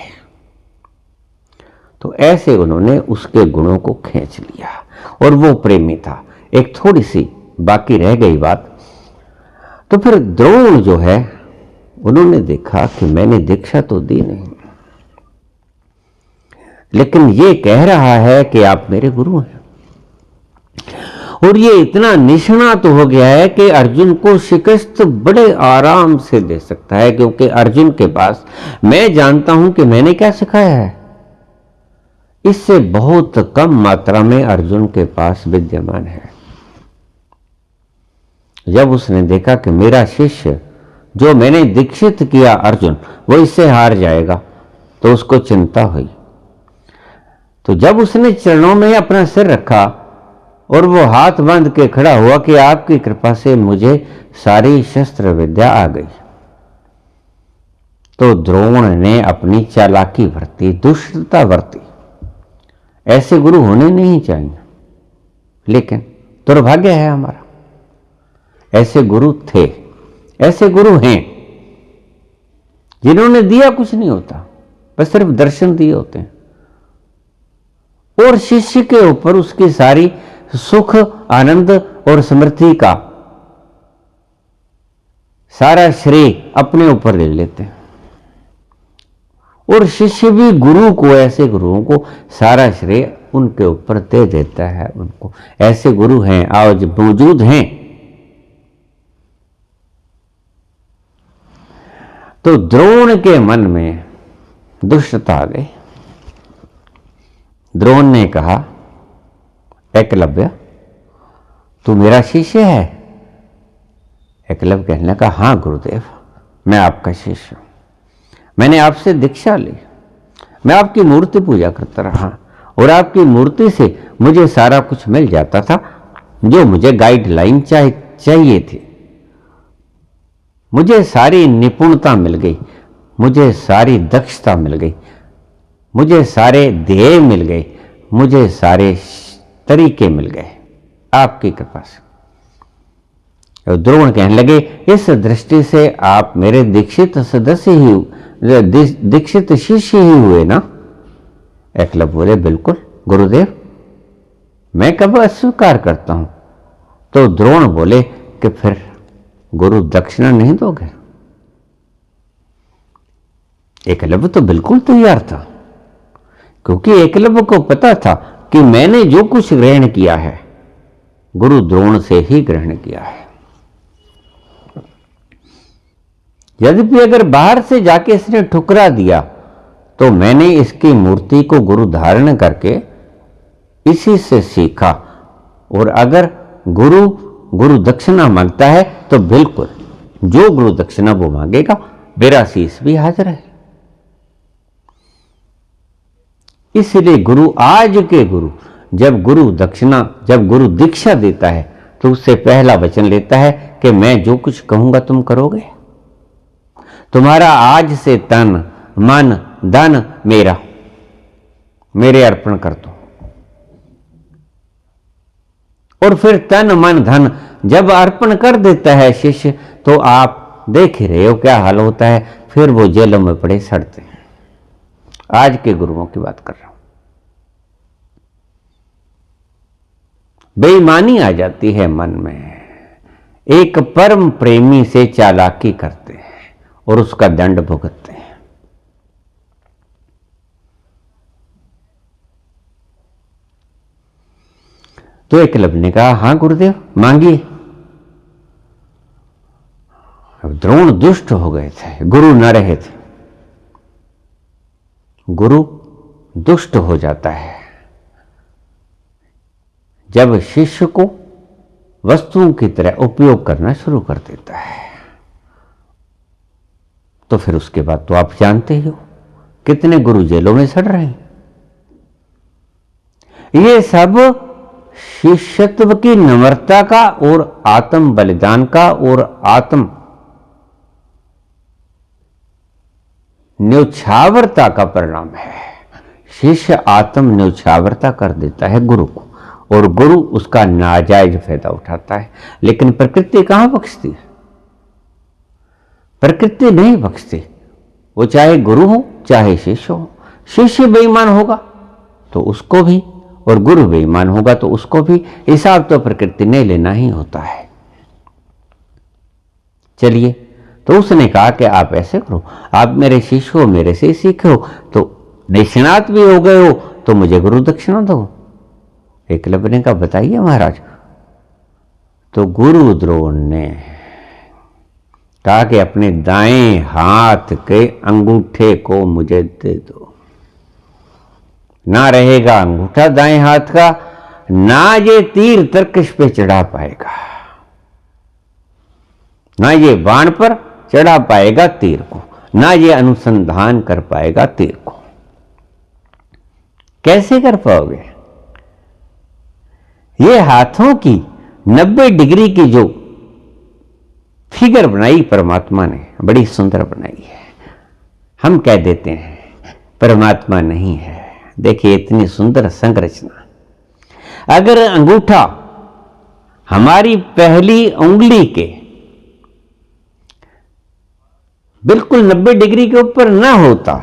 तो ऐसे उन्होंने उसके गुणों को खींच लिया और वो प्रेमी था। एक थोड़ी सी बाकी रह गई बात। तो फिर द्रोण जो है, उन्होंने देखा कि मैंने दीक्षा तो दी नहीं, लेकिन ये कह रहा है कि आप मेरे गुरु हैं, और ये इतना निष्णात हो गया है कि अर्जुन को शिकस्त बड़े आराम से दे सकता है, क्योंकि अर्जुन के पास मैं जानता हूं कि मैंने क्या सिखाया है, इससे बहुत कम मात्रा में अर्जुन के पास विद्यमान है। जब उसने देखा कि मेरा शिष्य जो मैंने दीक्षित किया अर्जुन, वो इससे हार जाएगा, तो उसको चिंता हुई। तो जब उसने चरणों में अपना सिर रखा और वो हाथ बांध के खड़ा हुआ कि आपकी कृपा से मुझे सारी शस्त्र विद्या आ गई, तो द्रोण ने अपनी चालाकी बरती, दुष्टता बरती। ऐसे गुरु होने नहीं चाहिए, लेकिन दुर्भाग्य है हमारा, ऐसे गुरु थे, ऐसे गुरु हैं जिन्होंने दिया कुछ नहीं होता, बस सिर्फ दर्शन दिए होते हैं, और शिष्य के ऊपर उसकी सारी सुख आनंद और समृद्धि का सारा श्रेय अपने ऊपर ले लेते हैं। और शिष्य भी गुरु को, ऐसे गुरुओं को सारा श्रेय उनके ऊपर दे देता है। उनको ऐसे गुरु हैं, आज मौजूद हैं। तो द्रोण के मन में दुष्टता आ गई। द्रोण ने कहा, एकलव्य तू मेरा शिष्य है? एकलव्य कहने लगा, हां गुरुदेव, मैं आपका शिष्य हूं, मैंने आपसे दीक्षा ली, मैं आपकी मूर्ति पूजा करता रहा, और आपकी मूर्ति से मुझे सारा कुछ मिल जाता था जो मुझे गाइडलाइन चाहिए थी। मुझे सारी निपुणता मिल गई, मुझे सारी दक्षता मिल गई, मुझे सारे ध्येय मिल गए, मुझे सारे तरीके मिल गए आपकी कृपा से। और द्रोण कहने लगे, इस दृष्टि से आप मेरे दीक्षित सदस्य ही, दीक्षित शिष्य ही हुए ना? एकलव्य बोले, बिल्कुल गुरुदेव, मैं कब अस्वीकार करता हूं। तो द्रोण बोले कि फिर गुरु दक्षिणा नहीं दोगे? एकलव्य तो बिल्कुल तैयार था, क्योंकि एकलव्य को पता था कि मैंने जो कुछ ग्रहण किया है गुरु द्रोण से ही ग्रहण किया है। यद्यपि अगर बाहर से जाके इसने ठुकरा दिया तो मैंने इसकी मूर्ति को गुरु धारण करके इसी से सीखा, और अगर गुरु दक्षिणा मांगता है तो बिल्कुल जो गुरु दक्षिणा वो मांगेगा, मेरा शीश भी हाजिर है। इसलिए गुरु, आज के गुरु, जब गुरु दीक्षा देता है तो उससे पहला वचन लेता है कि मैं जो कुछ कहूंगा तुम करोगे, तुम्हारा आज से तन मन धन मेरे अर्पण कर दो। और फिर तन मन धन जब अर्पण कर देता है शिष्य, तो आप देख ही रहे हो क्या हाल होता है, फिर वो जेलों में पड़े सड़ते हैं। आज के गुरुओं की बात कर रहा हूं। बेईमानी आ जाती है मन में, एक परम प्रेमी से चालाकी करते हैं और उसका दंड भुगतते हैं। तो एकलव्य ने कहा, हां गुरुदेव मांगिए। अब द्रोण दुष्ट हो गए थे, गुरु न रहे थे। गुरु दुष्ट हो जाता है जब शिष्य को वस्तुओं की तरह उपयोग करना शुरू कर देता है। तो फिर उसके बाद तो आप जानते ही हो कितने गुरु जेलों में सड़ रहे हैं। ये सब शिष्यत्व की नम्रता का और आत्म बलिदान का और आत्म न्यौछावरता का परिणाम है। शिष्य आत्म न्यौछावरता कर देता है गुरु को, और गुरु उसका नाजायज फायदा उठाता है। लेकिन प्रकृति कहां बख्शती है? प्रकृति नहीं बख्शती। वो चाहे गुरु हो चाहे शिष्य हो। शिष्य बेईमान होगा तो उसको भी, और गुरु बेईमान होगा तो उसको भी। हिसाब तो प्रकृति ने लेना ही होता है। चलिए, तो उसने कहा कि आप ऐसे करो, आप मेरे शिष्य हो, मेरे से सीखो, तो निष्णात भी हो गए हो तो मुझे गुरु दक्षिणा दो। एकलव्य ने कहा बताइए महाराज। तो गुरु द्रोण ने कहा कि अपने दाएं हाथ के अंगूठे को मुझे दे दो। ना रहेगा अंगूठा दाएं हाथ का, ना ये तीर तरकश पे चढ़ा पाएगा, ना ये बाण पर चढ़ा पाएगा तीर को, ना ये अनुसंधान कर पाएगा तीर को। कैसे कर पाओगे? ये हाथों की 90 डिग्री की जो फिगर बनाई परमात्मा ने, बड़ी सुंदर बनाई है। हम कह देते हैं परमात्मा नहीं है। देखिए इतनी सुंदर संरचना। अगर अंगूठा हमारी पहली उंगली के बिल्कुल 90 डिग्री के ऊपर ना होता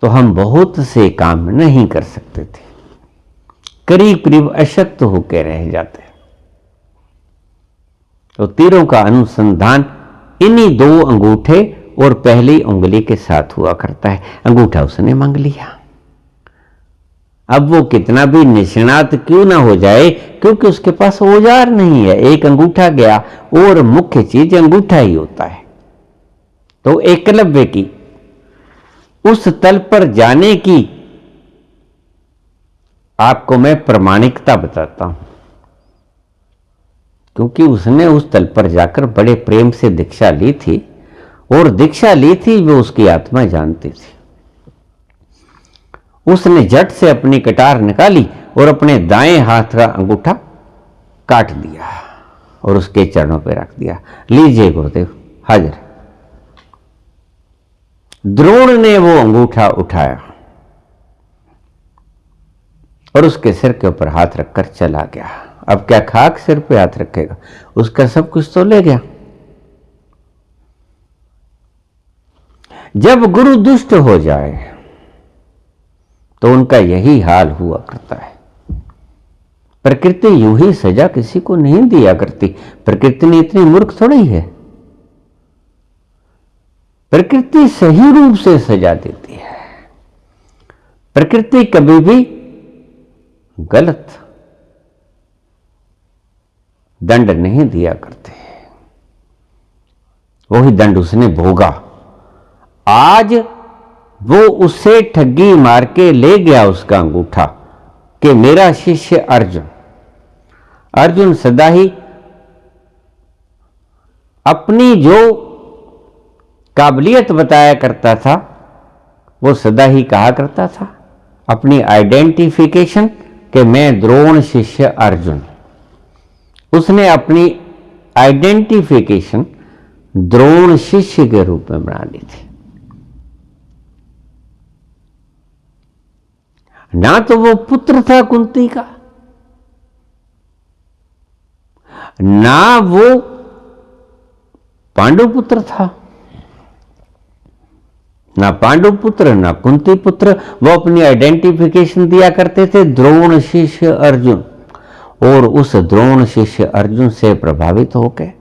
तो हम बहुत से काम नहीं कर सकते थे, करीब करीब अशक्त होकर रह जाते। तो तीरों का अनुसंधान इन्हीं 2 अंगूठे और पहली उंगली के साथ हुआ करता है। अंगूठा उसने मांग लिया। अब वो कितना भी निष्णात क्यों ना हो जाए, क्योंकि उसके पास औजार नहीं है। एक अंगूठा गया और मुख्य चीज अंगूठा ही होता है। तो एकलव्य की उस तल पर जाने की आपको मैं प्रामाणिकता बताता हूं, क्योंकि उसने उस तल पर जाकर बड़े प्रेम से दीक्षा ली थी, और दीक्षा ली थी वो उसकी आत्मा जानती थी। उसने झट से अपनी कटार निकाली और अपने दाएं हाथ का अंगूठा काट दिया और उसके चरणों पर रख दिया। लीजिए गुरुदेव, हाजिर। द्रोण ने वो अंगूठा उठाया और उसके सिर के ऊपर हाथ रखकर चला गया। अब क्या खाक सिर पे हाथ रखेगा? उसका सब कुछ तो ले गया। जब गुरु दुष्ट हो जाए तो उनका यही हाल हुआ करता है। प्रकृति यूं ही सजा किसी को नहीं दिया करती। प्रकृति ने इतनी मूर्ख थोड़ी है। प्रकृति सही रूप से सजा देती है। प्रकृति कभी भी गलत दंड नहीं दिया करते। वही दंड उसने भोगा। आज वो उससे ठगी मार के ले गया उसका अंगूठा कि मेरा शिष्य अर्जुन सदा ही अपनी जो काबिलियत बताया करता था, वो सदा ही कहा करता था अपनी आइडेंटिफिकेशन कि मैं द्रोण शिष्य अर्जुन। उसने अपनी आइडेंटिफिकेशन द्रोण शिष्य के रूप में बना ली थी। ना तो वो पुत्र था कुंती का, ना वो पांडु पुत्र था। ना पांडु पुत्र ना कुंती पुत्र। वो अपनी आइडेंटिफिकेशन दिया करते थे द्रोण शिष्य अर्जुन, और उस द्रोण शिष्य अर्जुन से प्रभावित होकर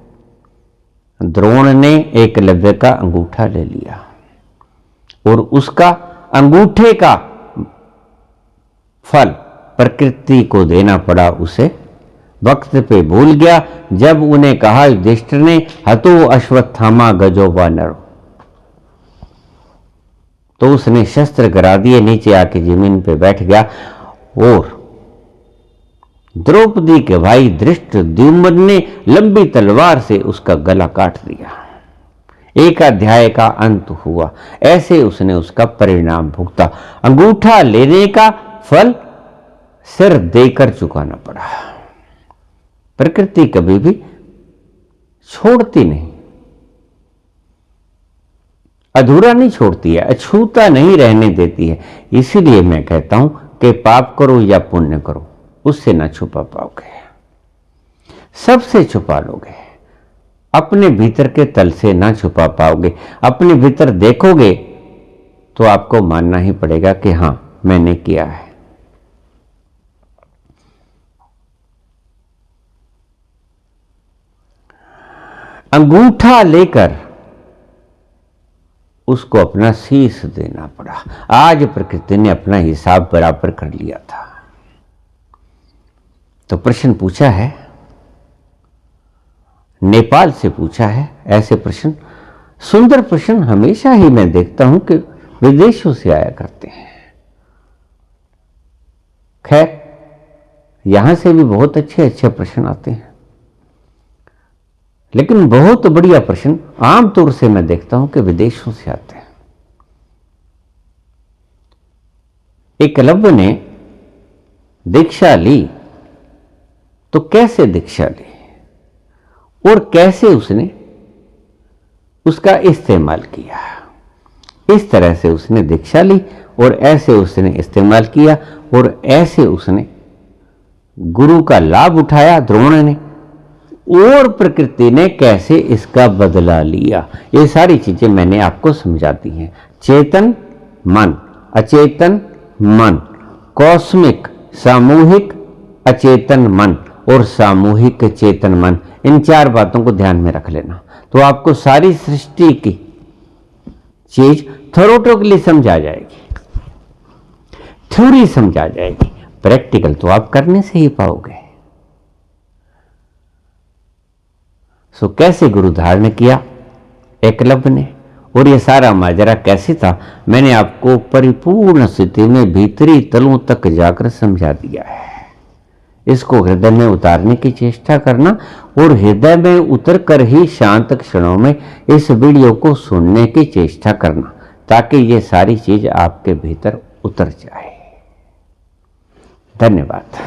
द्रोण ने एकलव्य का अंगूठा ले लिया और उसका अंगूठे का फल प्रकृति को देना पड़ा उसे। वक्त पे भूल गया जब उन्हें कहा युधिष्ठिर ने, हतो अश्वत्थामा गजो वानरो, तो उसने शस्त्र गिरा दिए, नीचे आके जमीन पे बैठ गया और द्रौपदी के भाई धृष्टद्युम्न ने लंबी तलवार से उसका गला काट दिया। एक अध्याय का अंत हुआ। ऐसे उसने उसका परिणाम भुगता। अंगूठा लेने का फल सिर देकर चुकाना पड़ा। प्रकृति कभी भी छोड़ती नहीं, अधूरा नहीं छोड़ती है, अछूता नहीं रहने देती है। इसीलिए मैं कहता हूं कि पाप करो या पुण्य करो, उससे ना छुपा पाओगे, सबसे छुपा लोगे, अपने भीतर के तल से ना छुपा पाओगे। अपने भीतर देखोगे तो आपको मानना ही पड़ेगा कि हां मैंने किया है। अंगूठा लेकर उसको अपना शीश देना पड़ा। आज प्रकृति ने अपना हिसाब बराबर कर लिया था। तो प्रश्न पूछा है, नेपाल से पूछा है ऐसे प्रश्न। सुंदर प्रश्न हमेशा ही मैं देखता हूं कि विदेशों से आया करते हैं। खैर, यहां से भी बहुत अच्छे अच्छे प्रश्न आते हैं, लेकिन बहुत बढ़िया प्रश्न आमतौर से मैं देखता हूं कि विदेशों से आते हैं। एकलव्य ने दीक्षा ली तो कैसे दीक्षा ली और कैसे उसने उसका इस्तेमाल किया, इस तरह से उसने दीक्षा ली और ऐसे उसने इस्तेमाल किया और ऐसे उसने गुरु का लाभ उठाया द्रोण ने, और प्रकृति ने कैसे इसका बदला लिया। ये सारी चीजें मैंने आपको समझा दी हैं। चेतन मन, अचेतन मन, कॉस्मिक सामूहिक अचेतन मन और सामूहिक चेतन मन, इन चार बातों को ध्यान में रख लेना तो आपको सारी सृष्टि की चीज थोरोटोकली समझा जाएगी, थ्योरी समझा जाएगी, प्रैक्टिकल तो आप करने से ही पाओगे। सो कैसे गुरु धारण किया एकलव्य ने और ये सारा माजरा कैसे था, मैंने आपको परिपूर्ण स्थिति में भीतरी तलों तक जाकर समझा दिया है। इसको हृदय में उतारने की चेष्टा करना और हृदय में उतर कर ही शांत क्षणों में इस वीडियो को सुनने की चेष्टा करना, ताकि ये सारी चीज आपके भीतर उतर जाए। धन्यवाद।